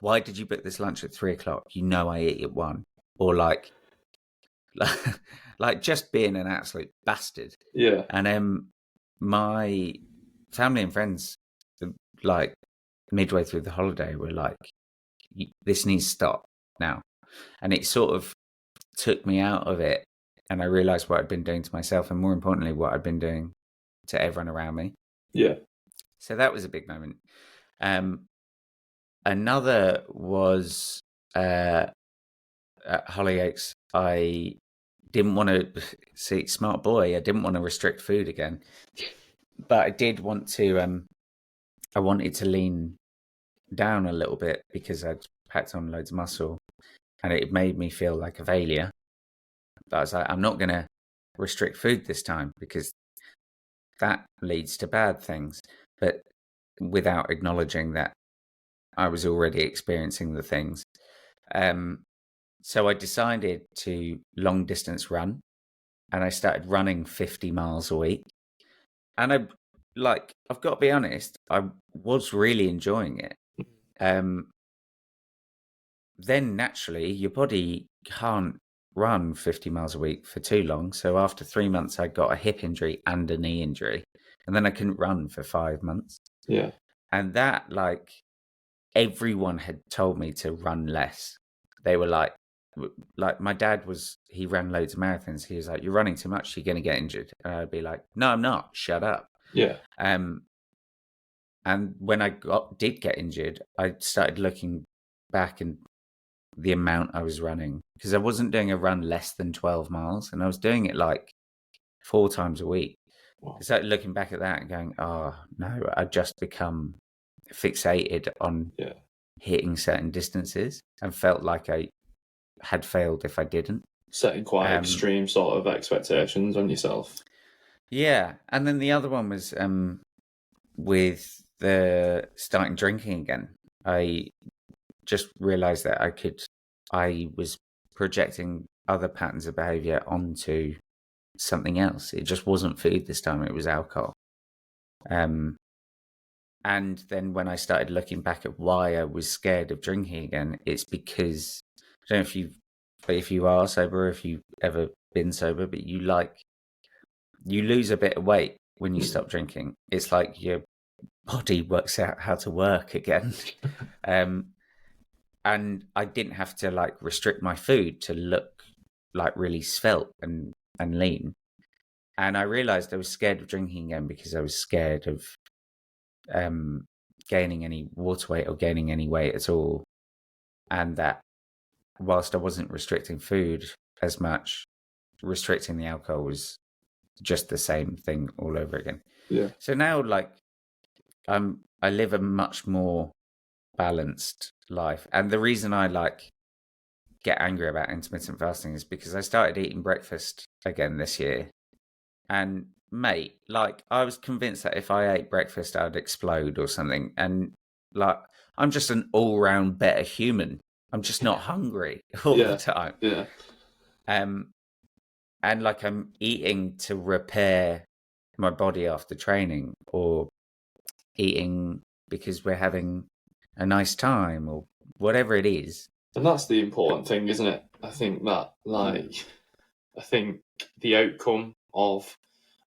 why did you book this lunch at 3:00? You know I eat at 1:00. or like like just being an absolute bastard.
Yeah.
And my family and friends, like midway through the holiday, were like, "This needs to stop now," and it sort of took me out of it, and I realized what I'd been doing to myself, and more importantly, what I'd been doing to everyone around me.
Yeah.
So that was a big moment. Another was at Hollyoaks. I didn't want to see, smart boy. I didn't want to restrict food again, but I did want to. I wanted to lean down a little bit because I'd packed on loads of muscle, and it made me feel like a failure. But I was like, I'm not going to restrict food this time because that leads to bad things. But without acknowledging that I was already experiencing the things. So I decided to long distance run, and I started running 50 miles a week. And I've got to be honest, I was really enjoying it. Then naturally, your body can't run 50 miles a week for too long. So after 3 months, I got a hip injury and a knee injury, and then I couldn't run for 5 months.
Yeah.
And that, everyone had told me to run less. They were like my dad he ran loads of marathons. He was like, "You're running too much. You're going to get injured." And I'd be like, "No, I'm not. Shut up."
Yeah.
And when I did get injured, I started looking back and the amount I was running, because I wasn't doing a run less than 12 miles, and I was doing it 4 times a week.
Wow.
I started looking back at that and going, "Oh no, I just become fixated on hitting certain distances and felt like I had failed if I didn't."
Setting quite extreme sort of expectations on yourself.
Yeah. And then the other one was with the starting drinking again. I just realized that I was projecting other patterns of behavior onto something else. It just wasn't food this time, it was alcohol. And then when I started looking back at why I was scared of drinking again, it's because, I don't know if you are sober, if you've ever been sober, but you lose a bit of weight when you stop drinking. It's like your body works out how to work again. And I didn't have to restrict my food to look really svelte and lean. And I realized I was scared of drinking again because I was scared of gaining any water weight or gaining any weight at all. And that whilst I wasn't restricting food as much, restricting the alcohol was just the same thing all over again.
Yeah.
So now I live a much more balanced life. And the reason I get angry about intermittent fasting is because I started eating breakfast again this year. And mate, I was convinced that if I ate breakfast, I'd explode or something. And I'm just an all-round better human. I'm just not hungry all the time.
Yeah.
And I'm eating to repair my body after training, or eating because we're having a nice time, or whatever it is.
And that's the important thing, isn't it? I think that, I think the outcome of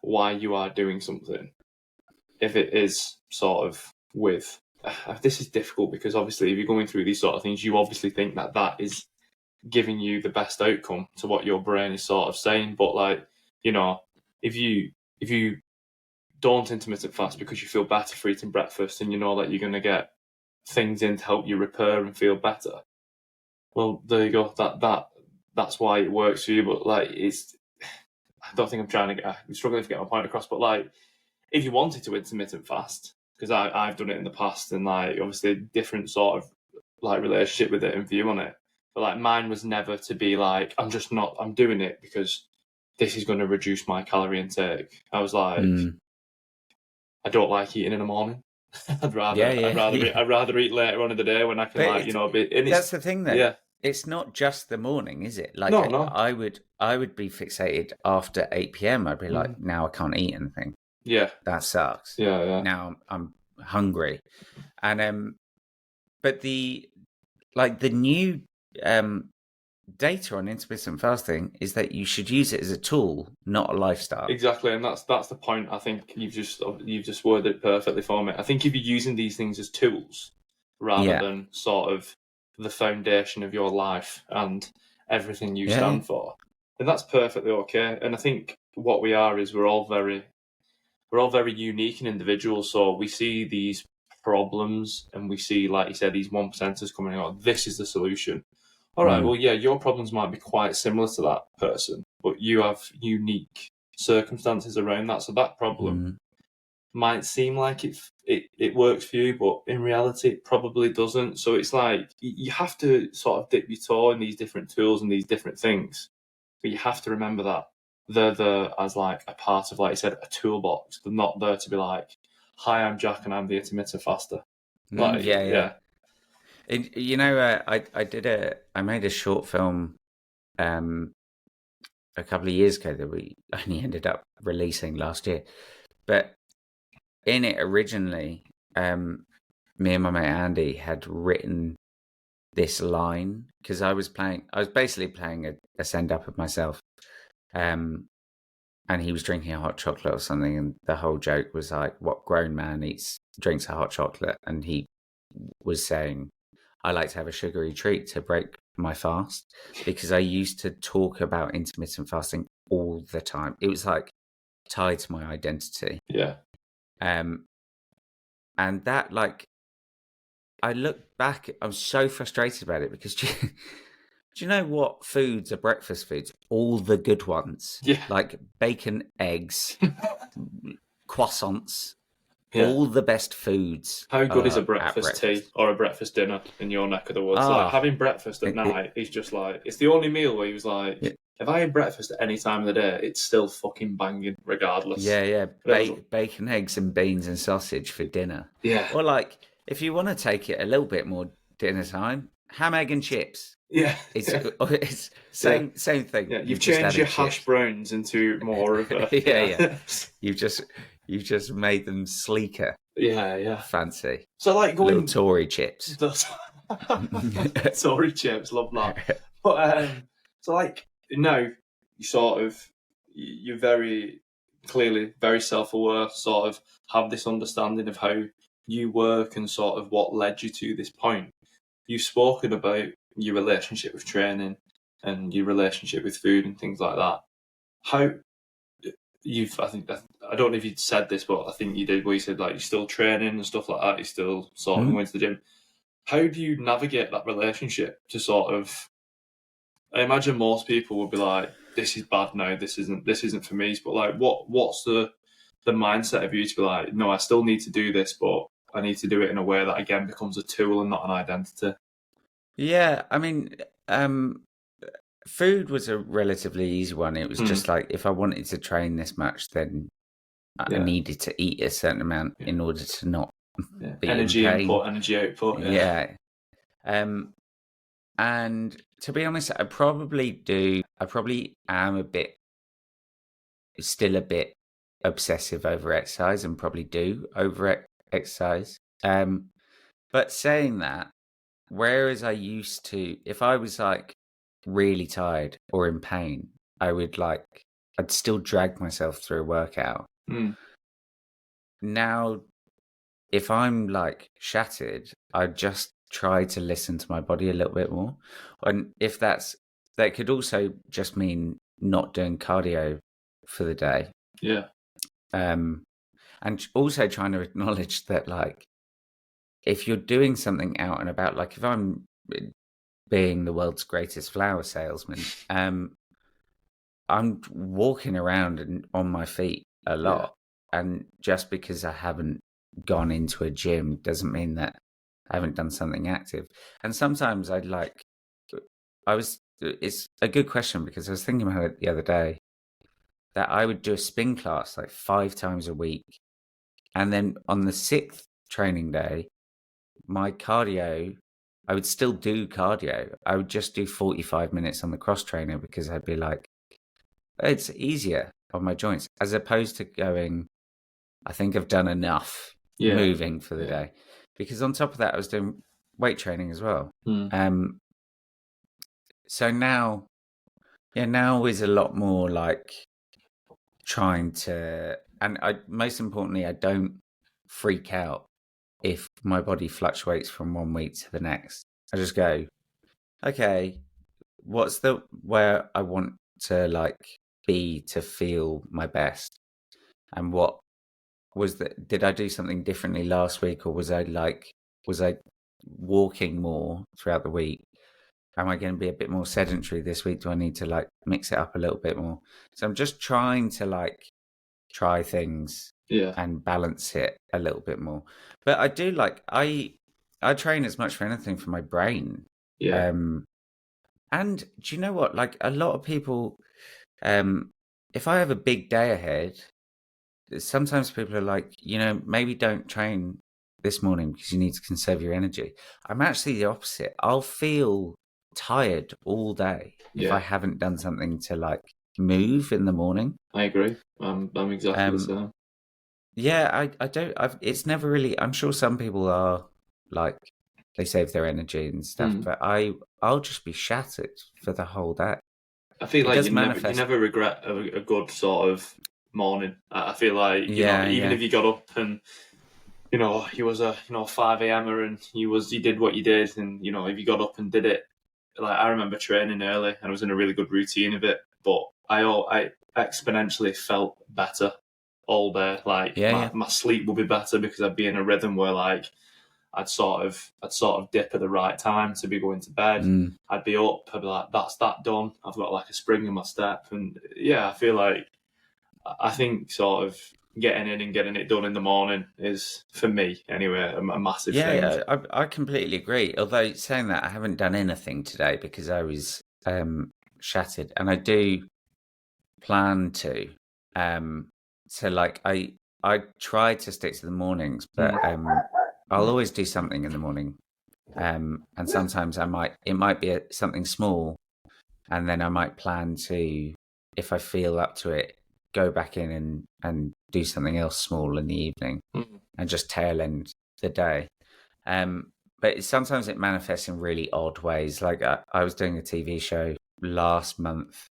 why you are doing something, if it is sort of with, this is difficult because obviously if you're going through these sort of things, you obviously think that is giving you the best outcome to what your brain is sort of saying. But if you don't intermittent fast because you feel better for eating breakfast and you know that you're going to get things in to help you repair and feel better, well, there you go. That's why it works for you. But it's, I don't think I'm struggling to get my point across. But if you wanted to intermittent fast, because I've done it in the past, and obviously different sort of relationship with it and view on it. But mine was never to be I'm doing it because this is going to reduce my calorie intake. I was I don't like eating in the morning. I'd rather eat later on in the day when I can
that's the thing though.
Yeah.
It's not just the morning, is it?
No.
I would be fixated after 8 p.m. I'd be like, now I can't eat anything.
Yeah.
That sucks.
Yeah.
Now I'm hungry. And but the new data on intermittent fasting is that you should use it as a tool, not a lifestyle.
Exactly, and that's the point. I think you've just worded it perfectly for me. I think if you're using these things as tools rather than sort of the foundation of your life and everything you stand for, then that's perfectly okay. And I think what we are is we're all very unique and individual. So we see these problems and we see, like you said, these 1%ers coming out. This is the solution. All right, well, yeah, your problems might be quite similar to that person, but you have unique circumstances around that. So that problem might seem like it works for you, but in reality, it probably doesn't. So it's like you have to sort of dip your toe in these different tools and these different things, but you have to remember that they're there as like a part of, like you said, a toolbox. They're not there to be like, "Hi, I'm Jack and I'm the intermittent faster." Like, yeah.
You know, I made a short film a couple of years ago that we only ended up releasing last year. But in it originally, me and my mate Andy had written this line because I was basically playing a send up of myself. And he was drinking a hot chocolate or something, and the whole joke was like, what grown man drinks a hot chocolate? And he was saying, I like to have a sugary treat to break my fast, because I used to talk about intermittent fasting all the time. It was like tied to my identity.
Yeah.
And that, like, I look back, I'm so frustrated about it because do you know what foods are breakfast foods? All the good ones.
Yeah.
Like bacon, eggs, croissants.
Yeah.
All the best foods.
How good is a breakfast tea or a breakfast dinner in your neck of the woods? Like having breakfast at night is just like, it's the only meal where he was like, if I had breakfast at any time of the day, it's still fucking banging regardless.
Yeah. Bacon, eggs and beans and sausage for dinner.
Yeah.
Or like, if you want to take it a little bit more dinner time, ham, egg and chips.
Yeah.
It's same thing.
Yeah. You've changed your hash browns into more of a...
yeah. You've just made them sleeker.
Yeah.
Fancy.
So like going...
Little Tory chips.
Tory chips, love that. But so like now you're very clearly very self-aware, sort of have this understanding of how you work and sort of what led you to this point. You've spoken about your relationship with training and your relationship with food and things like that. I don't know if you'd said this, but I think you did, where you said like you're still training and stuff like that, you're still sort of going to the gym. How do you navigate that relationship to sort of... I imagine most people would be like, this is bad now, this isn't for me. But like what's the mindset of you to be like, no, I still need to do this, but I need to do it in a way that again becomes a tool and not an identity?
Yeah, I mean, food was a relatively easy one. It was just like, if I wanted to train this much, then I needed to eat a certain amount in order to not be
energy
in pain.
Input, energy output.
Yeah. And to be honest, I probably am still a bit obsessive over exercise, and probably do over exercise. But saying that, whereas I used to, if I was like really tired or in pain, I'd still drag myself through a workout. Now, if I'm like shattered, I just try to listen to my body a little bit more. And if that could also just mean not doing cardio for the day.
Yeah.
And also trying to acknowledge that, like, if you're doing something out and about, like if I'm being the world's greatest flower salesman, I'm walking around and on my feet a lot. And just because I haven't gone into a gym doesn't mean that I haven't done something active. And sometimes it's a good question, because I was thinking about it the other day, that I would do a spin class like 5 times a week. And then on the 6th training day, my cardio, I would still do cardio. I would just do 45 minutes on the cross trainer, because I'd be like, it's easier on my joints, as opposed to going, I think I've done enough moving for the day. Because on top of that, I was doing weight training as well. So now, now is a lot more like trying to, and most importantly, I don't freak out if my body fluctuates from one week to the next. I just go, okay, what's the where I want to like be to feel my best, and what was that? Did I do something differently last week, or was I walking more throughout the week? Am I going to be a bit more sedentary this week? Do I need to like mix it up a little bit more? So I'm just trying to like try things and balance it a little bit more. But I do like I train as much for anything for my brain.
Yeah.
And do you know what? Like a lot of people, if I have a big day ahead, sometimes people are like, maybe don't train this morning because you need to conserve your energy. I'm actually the opposite. I'll feel tired all day if I haven't done something to like move in the morning.
I agree. I'm exactly the same.
Yeah, I don't. It's never really. I'm sure some people are like they save their energy and stuff, but I'll just be shattered for the whole day.
I feel like you never regret a good sort of morning. I feel like even if you got up and you was a 5 a.m.er and you did what you did, and if you got up and did it, like I remember training early and I was in a really good routine of it, but I exponentially felt better all day. Like my sleep would be better because I'd be in a rhythm where like I'd sort of dip at the right time to be going to bed. I'd be up. I'd be like, that's that done. I've got like a spring in my step, and I feel like I think sort of getting in and getting it done in the morning is, for me anyway, a massive thing.
Yeah, I completely agree. Although saying that, I haven't done anything today because I was shattered, and I do plan to. So like I try to stick to the mornings, but I'll always do something in the morning, and sometimes it might be something small, and then I might plan to, if I feel up to it, go back in and do something else small in the evening, and just tail end the day. But sometimes it manifests in really odd ways. Like I was doing a TV show last month,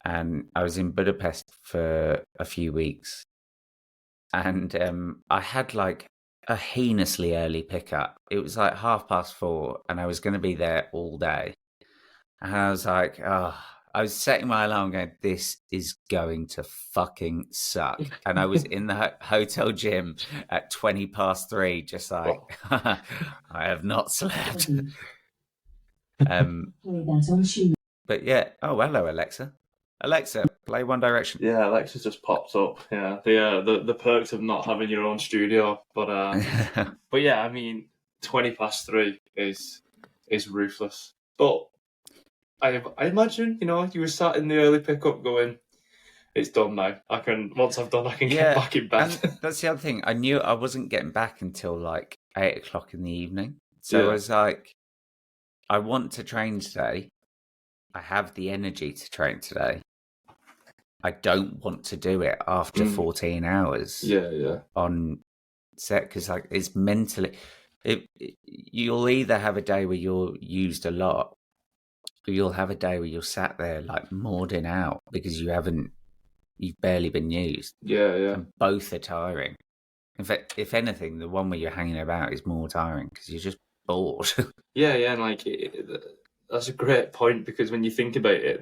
and I was in Budapest for a few weeks, and I had like a heinously early pickup. It was like 4:30, and I was going to be there all day. And I was like, I was setting my alarm going, this is going to fucking suck. And I was in the hotel gym at 3:20, just like, I have not slept. But yeah. Oh, hello, Alexa. Alexa, play One Direction.
Yeah, Alexa just pops up. Yeah, the perks of not having your own studio. But but yeah, I mean, 3:20 is ruthless. But I imagine you were sat in the early pickup going, it's done now. Once I've done, I can get back in bed.
And that's the other thing. I knew I wasn't getting back until like 8:00 in the evening. So I was like, I want to train today. I have the energy to train today. I don't want to do it after 14 hours. On set, because like it's mentally, you'll either have a day where you're used a lot, or you'll have a day where you're sat there like mauding out because you've barely been used. And both are tiring. In fact, if anything, the one where you're hanging about is more tiring because you're just bored.
And like that's a great point, because when you think about it,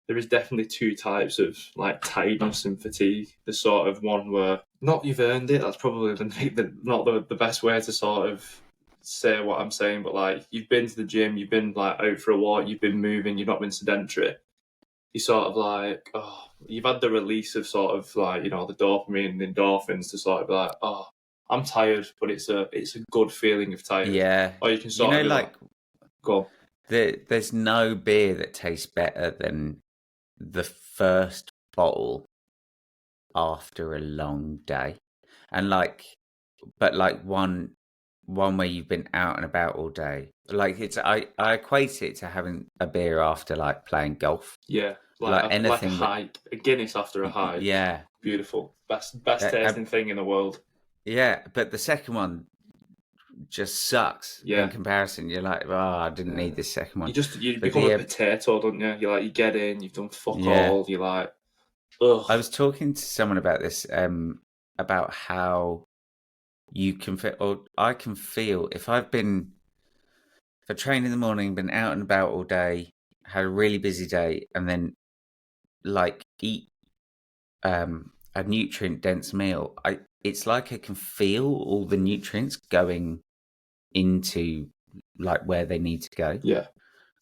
there is definitely two types of like tiredness and fatigue. The sort of one where not you've earned it. That's probably not the best way to sort of say what I'm saying, but like you've been to the gym, you've been like out for a walk, you've been moving, you've not been sedentary. You sort of like, you've had the release of sort of like the dopamine and the endorphins to sort of be like, I'm tired, but it's a good feeling of tired.
Yeah.
Or you can sort of
like
go on.
There's no beer that tastes better than the first bottle after a long day, and but one where you've been out and about all day. Like I equate it to having a beer after like playing golf.
Yeah, like anything, like a hike, a Guinness after a hike.
Yeah,
beautiful, best tasting thing in the world.
Yeah, but the second one just sucks in comparison. You're like, oh, I didn't need this second one.
You become a potato, don't you? You're like, you get in, you've done fuck all. You're like, ugh.
I was talking to someone about this, about how you can feel, or I can feel if I trained in the morning, been out and about all day, had a really busy day, and then like eat a nutrient dense meal, it's like I can feel all the nutrients going into like where they need to go.
Yeah.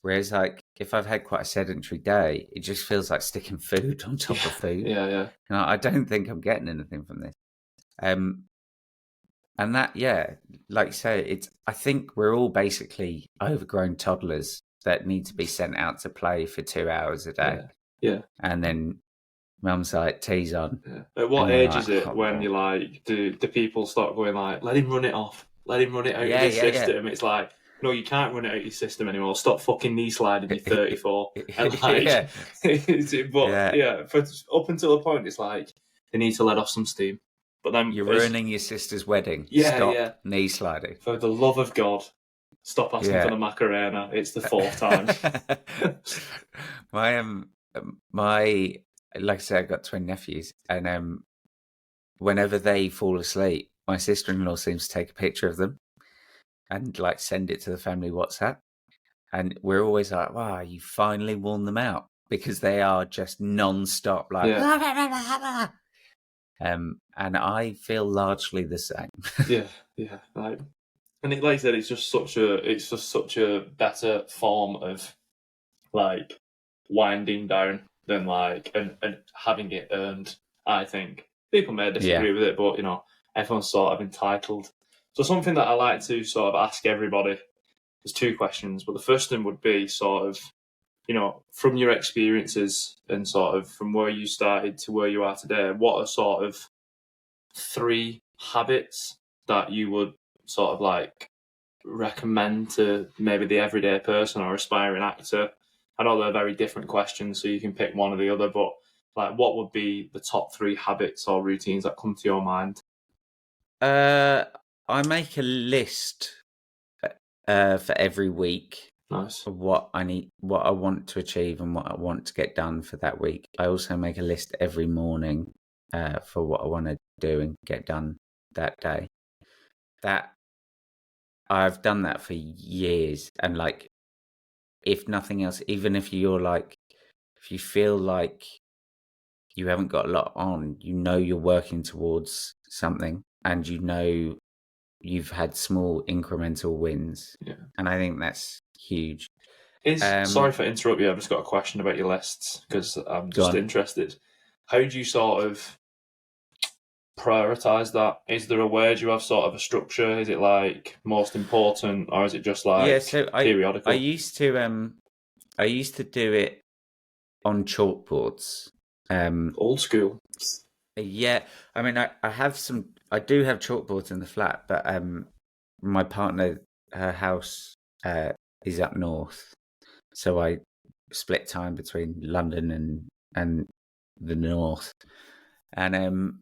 Whereas like if I've had quite a sedentary day, it just feels like sticking food on top of food.
Yeah.
And I don't think I'm getting anything from this. And that, like you say, I think we're all basically overgrown toddlers that need to be sent out to play for 2 hours a day.
Yeah.
And then mum's like, tea's on.
Yeah. At what age is it when you like, do people start going like, let him run it off, let him run it out of his system? It's like, no, you can't run it out of your system anymore. Stop fucking knee sliding, you're 34. And like, up until a point, it's like, they need to let off some steam. But then
you're ruining your sister's wedding. Stop knee sliding.
For the love of God, stop asking for the Macarena. It's the 4th time.
my like I said, I've got twin nephews, and whenever they fall asleep, my sister-in-law seems to take a picture of them and like send it to the family WhatsApp. And we're always like, wow, you finally worn them out, because they are just non-stop like and I feel largely the same.
Like, and like I said, it's just such a better form of like winding down than like and having it earned. I think people may disagree with it, but everyone's sort of entitled. So something that I like to sort of ask everybody, there's 2 questions, but the first one would be sort of, from your experiences and sort of from where you started to where you are today, what are sort of 3 habits that you would sort of like recommend to maybe the everyday person or aspiring actor? I know they're very different questions, so you can pick one or the other, but like, what would be the top 3 habits or routines that come to your mind?
I make a list for every week.
Nice.
Of what I need, what I want to achieve, and what I want to get done for that week. I also make a list every morning for what I want to do and get done that day. That I've done that for years, and like, if nothing else, even if you're like, if you feel like you haven't got a lot on, you're working towards something, and you've had small incremental wins. And I think that's huge.
Sorry for interrupting you, I've just got a question about your lists, because I'm just interested. How do you sort of prioritise that? Is there a way, do you have sort of a structure? Is it like most important, or is it just like periodical?
I used to do it on chalkboards.
Old school.
Yeah, I mean, I do have chalkboards in the flat, but my partner, her house is up north, so I split time between London and the north, and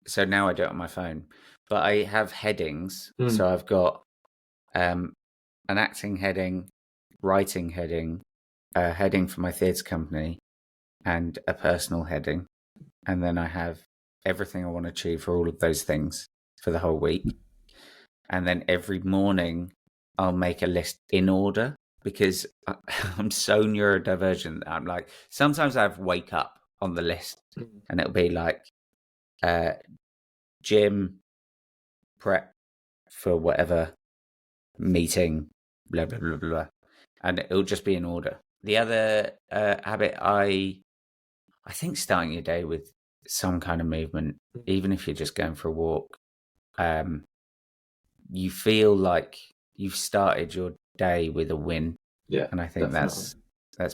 so now I do it on my phone. But I have headings, so I've got an acting heading, writing heading, a heading for my theatre company, and a personal heading, and then I have everything I want to achieve for all of those things for the whole week. And then every morning I'll make a list in order, because I'm so neurodivergent that I'm like, sometimes I have wake up on the list, and it'll be like gym, prep for whatever meeting, blah blah blah blah, and it'll just be in order. The other habit, I think, starting your day with some kind of movement, even if you're just going for a walk, you feel like you've started your day with a win. And I think that's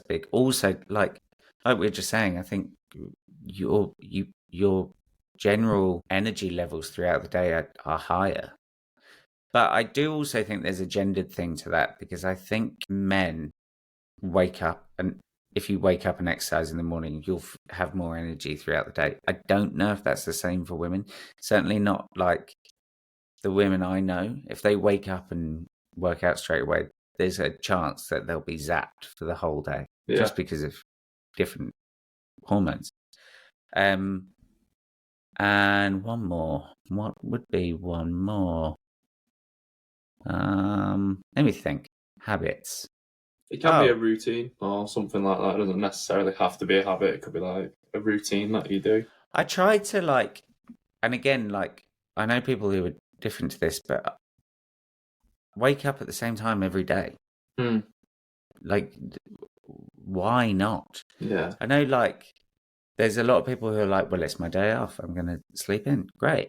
big. Also, like we were just saying, I think your general energy levels throughout the day are higher. But I do also think there's a gendered thing to that, because I think men wake up, and if you wake up and exercise in the morning, you'll have more energy throughout the day. I don't know if that's the same for women. Certainly not like the women I know, if they wake up and work out straight away, there's a chance that they'll be zapped for the whole day just because of different hormones. And one more. What would be one more? Let me think. Habits.
It can be a routine or something like that. It doesn't necessarily have to be a habit. It could be like a routine that you do.
I try to like, and again, like, I know people who are different to this, but wake up at the same time every day. Like, why not?
Yeah.
I know, like, there's a lot of people who are like, well, it's my day off. I'm going to sleep in. Great.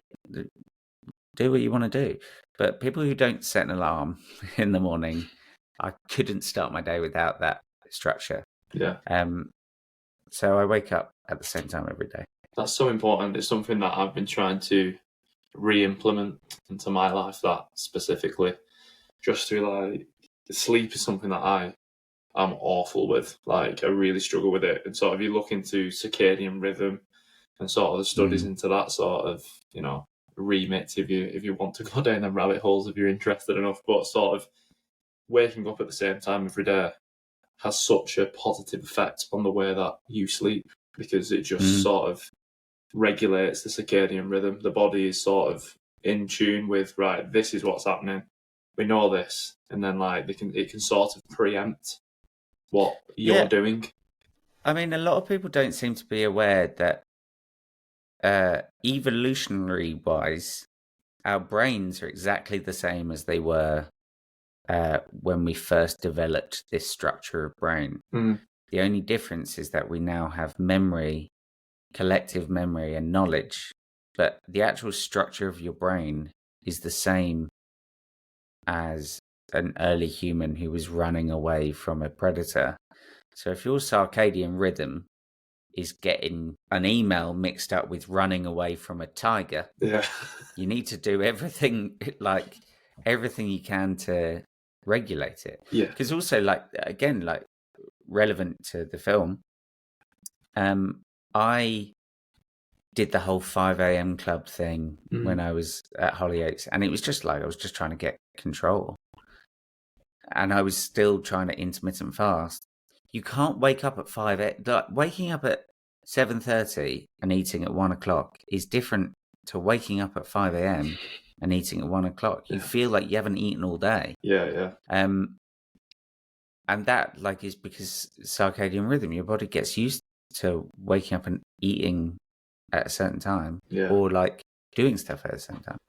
Do what you want to do. But people who don't set an alarm in the morning, I couldn't start my day without that structure.
Yeah.
So I wake up at the same time every day.
That's so important. It's something that I've been trying to re-implement into my life, that specifically. Just to, like, sleep is something that I'm awful with. Like, I really struggle with it. And sort of you look into circadian rhythm and sort of the studies into that sort of, you know, remit if you want to go down them rabbit holes if you're interested enough. But sort of waking up at the same time every day has such a positive effect on the way that you sleep, because it just sort of regulates the circadian rhythm. The body is sort of in tune with, right, this is what's happening. We know this. And then, like, it can sort of preempt what you're doing.
I mean, a lot of people don't seem to be aware that evolutionary wise, our brains are exactly the same as they were when we first developed this structure of brain. The only difference is that we now have memory, collective memory and knowledge, but the actual structure of your brain is the same as an early human who was running away from a predator. So if your circadian rhythm is getting an email mixed up with running away from a tiger, you need to do everything you can to regulate it. Because also, like, again, like, relevant to the film, I did the whole 5 a.m. club thing when I was at Hollyoaks, and it was just like I was just trying to get control, and I was still trying to intermittent fast. You can't wake up at 5 a.m. Like, waking up at 7:30 and eating at 1 o'clock is different to waking up at 5 a.m. and eating at 1 o'clock. You feel like you haven't eaten all day. And that, like, is because circadian rhythm, your body gets used to waking up and eating at a certain time, or like doing stuff at a certain time.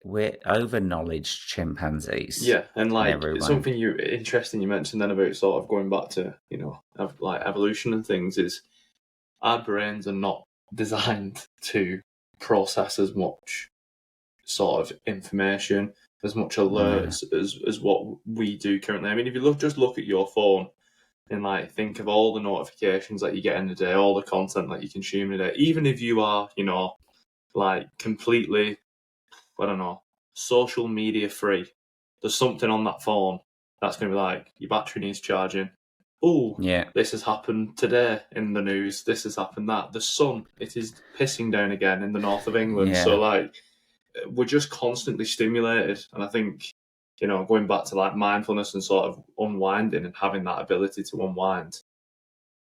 We're over knowledge chimpanzees.
Yeah, and like something interesting you mentioned then about sort of going back to, you know, like evolution and things, is our brains are not designed to process as much sort of information, as much alerts as what we do currently. I mean, if you just look at your phone and, like, think of all the notifications that you get in a day, all the content that you consume in a day, even if you are, you know, like, completely, I don't know, social media free, there's something on that phone that's going to be like, your battery needs charging. Oh, this has happened today in the news. This has happened that. The sun, it is pissing down again in the north of England. So, like, we're just constantly stimulated. And I think, you know, going back to, like, mindfulness and sort of unwinding and having that ability to unwind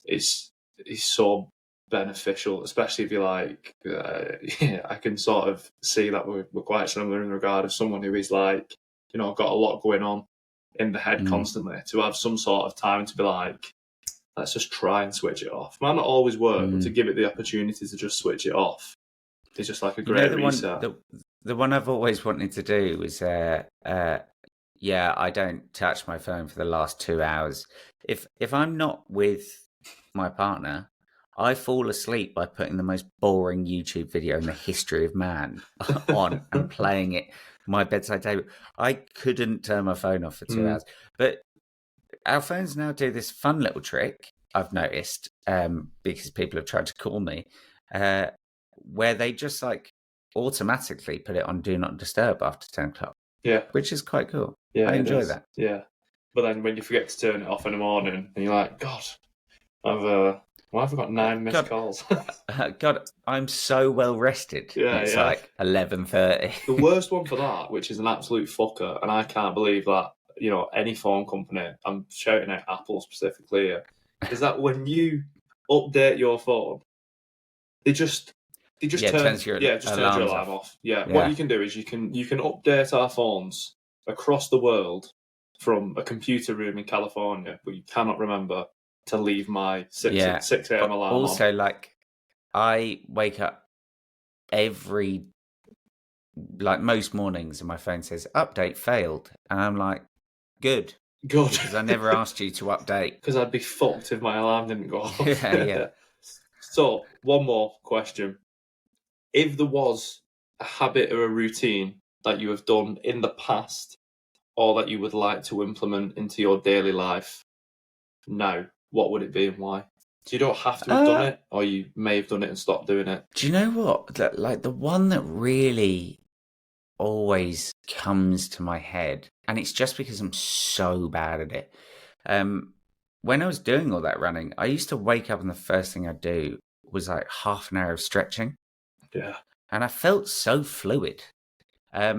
is so beneficial, especially if you're like, I can sort of see that we're quite similar in regard of someone who is, like, you know, got a lot going on in the head constantly, to have some sort of time to be like, let's just try and switch it off. Might not always work, but to give it the opportunity to just switch it off is just like a great reset.
The one I've always wanted to do is, I don't touch my phone for the last 2 hours. If I'm not with my partner, I fall asleep by putting the most boring YouTube video in the history of man on and playing it my bedside table. I couldn't turn my phone off for 2 hours. But our phones now do this fun little trick, I've noticed, because people have tried to call me, where they just, like, automatically put it on Do Not Disturb after 10 o'clock.
Yeah.
Which is quite cool.
Yeah,
I enjoy that.
Yeah. But then when you forget to turn it off in the morning and you're like, God, I've Why have I got 9 missed
God,
calls?
God, I'm so well rested.
Yeah,
It's
yeah.
like 11:30.
The worst one for that, which is an absolute fucker, and I can't believe that, any phone company, I'm shouting out Apple specifically here, is that when you update your phone, they just
turns your
turns your
alarms
alarm
off.
off. Yeah. What you can do is you can update our phones across the world from a computer room in California, but you cannot remember to leave my 6 a.m.
But
alarm
also,
on.
like, I wake up most mornings and my phone says update failed. And I'm like, good.
Good.
Because I never asked you to update.
Because I'd be fucked if my alarm didn't go off.
Yeah.
So, one more question. If there was a habit or a routine that you have done in the past or that you would like to implement into your daily life now, what would it be and why? So you don't have to have done it, or you may have done it and stopped doing it.
Do you know what? Like, the one that really always comes to my head, and it's just because I'm so bad at it. When I was doing all that running, I used to wake up and the first thing I'd do was like half an hour of stretching.
Yeah.
And I felt so fluid. I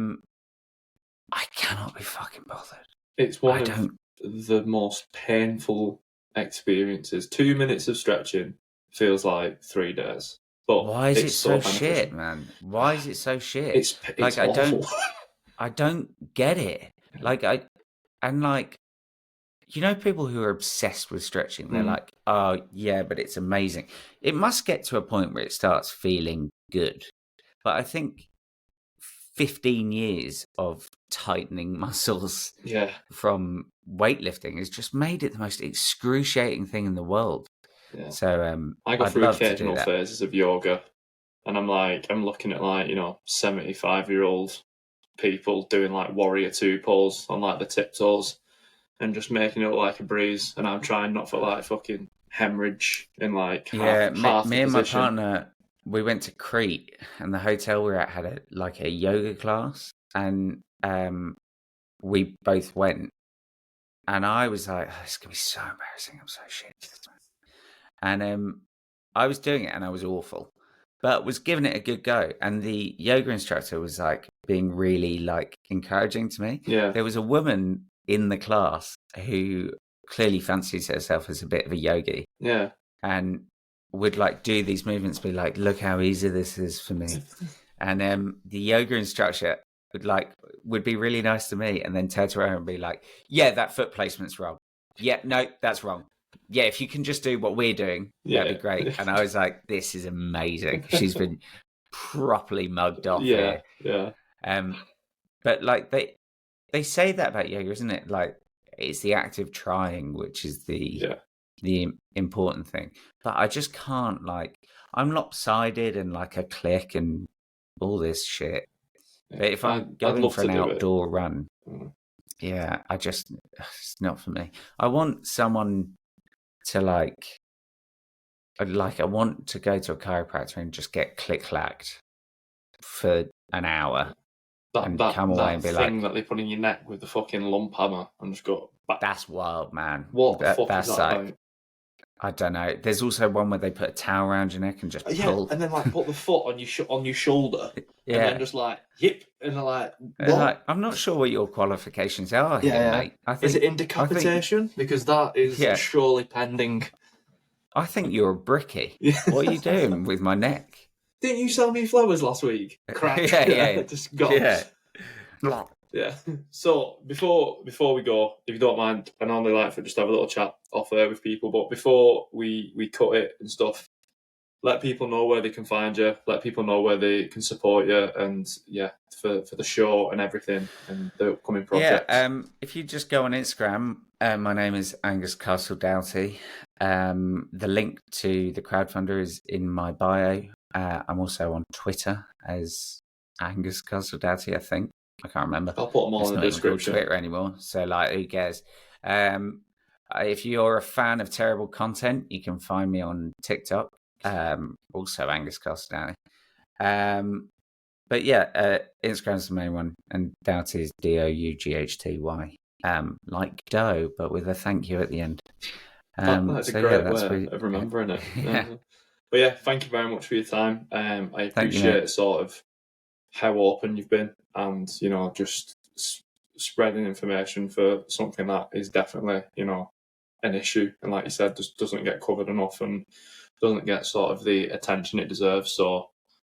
cannot be fucking bothered.
It's one of the most painful experiences. 2 minutes of stretching feels like 3 days. But
why is it so
beneficial.
shit, man? Why is it so shit?
It's
like
awful.
I don't get it. People who are obsessed with stretching, they're like, oh yeah, but it's amazing. It must get to a point where it starts feeling good. But I think 15 years of tightening muscles from weightlifting has just made it the most excruciating thing in the world.
Yeah.
So
I go through occasional phases of yoga, and I'm looking at 75-year-old people doing like warrior 2 pose on like the tiptoes and just making it look like a breeze, and I'm trying not for like fucking hemorrhage in like half
me
the
and my
position.
partner, we went to Crete, and the hotel we were at had a yoga class, and we both went, and I was like, oh, it's gonna be so embarrassing, I'm so shit. And I was doing it and I was awful, but was giving it a good go. And the yoga instructor was like being really like encouraging to me.
Yeah.
There was a woman in the class who clearly fancies herself as a bit of a yogi.
Yeah.
And would like do these movements, be like, look how easy this is for me. And the yoga instructor would be really nice to me, and then turn around and be like, yeah, that foot placement's wrong. Yeah, no, that's wrong. Yeah, if you can just do what we're doing, that'd be great. And I was like, this is amazing. She's been properly mugged off here.
Yeah.
But like they say that about yoga, isn't it? Like, it's the act of trying, which is the important thing. But I just can't, I'm lopsided and like a click and all this shit. But if I'm going for an outdoor run, it's not for me. I want someone to I want to go to a chiropractor and just get click-clacked for an hour and come away and be like,
thing that they put in your neck with the fucking lump hammer and just go back.
That's wild, man.
What the fuck is that about?
I don't know. There's also one where they put a towel around your neck and just pull.
And then put the foot on your shoulder. And then just yip, and they're like, what?
I'm not sure what your qualifications are here, mate.
Is it in decapitation? Because that is surely pending.
I think you're a bricky. What are you doing with my neck?
Didn't you sell me flowers last week? Crack.
Yeah.
Just got. Yeah. So before we go, if you don't mind, I normally like to just have a little chat off air with people, but before we cut it and stuff, let people know where they can find you, let people know where they can support you, and for the show and everything and the upcoming projects.
If you just go on Instagram, my name is Angus Castle-Doughty. The link to the crowdfunder is in my bio. I'm also on Twitter as Angus Castle-Doughty, I think. I can't remember.
I'll put them all in the description.
Twitter anymore, so who cares? If you're a fan of terrible content, you can find me on TikTok. Also Angus Castle-Doughty. But Instagram's the main one, and Doughty is Doughty, like dough, but with a thank you at the end.
That's a great way of remembering it.
Yeah.
But yeah, thank you very much for your time. I appreciate sort of how open you've been, and just spreading information for something that is definitely an issue, and like you said, just doesn't get covered enough and doesn't get sort of the attention it deserves. So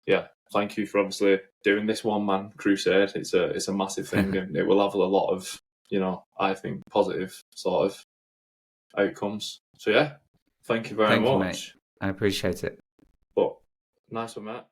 yeah, thank you for obviously doing this one-man crusade. It's a massive thing, and it will have a lot of I think positive sort of outcomes. So yeah, thank you very much.
You, mate. I appreciate it.
But nice one, Matt.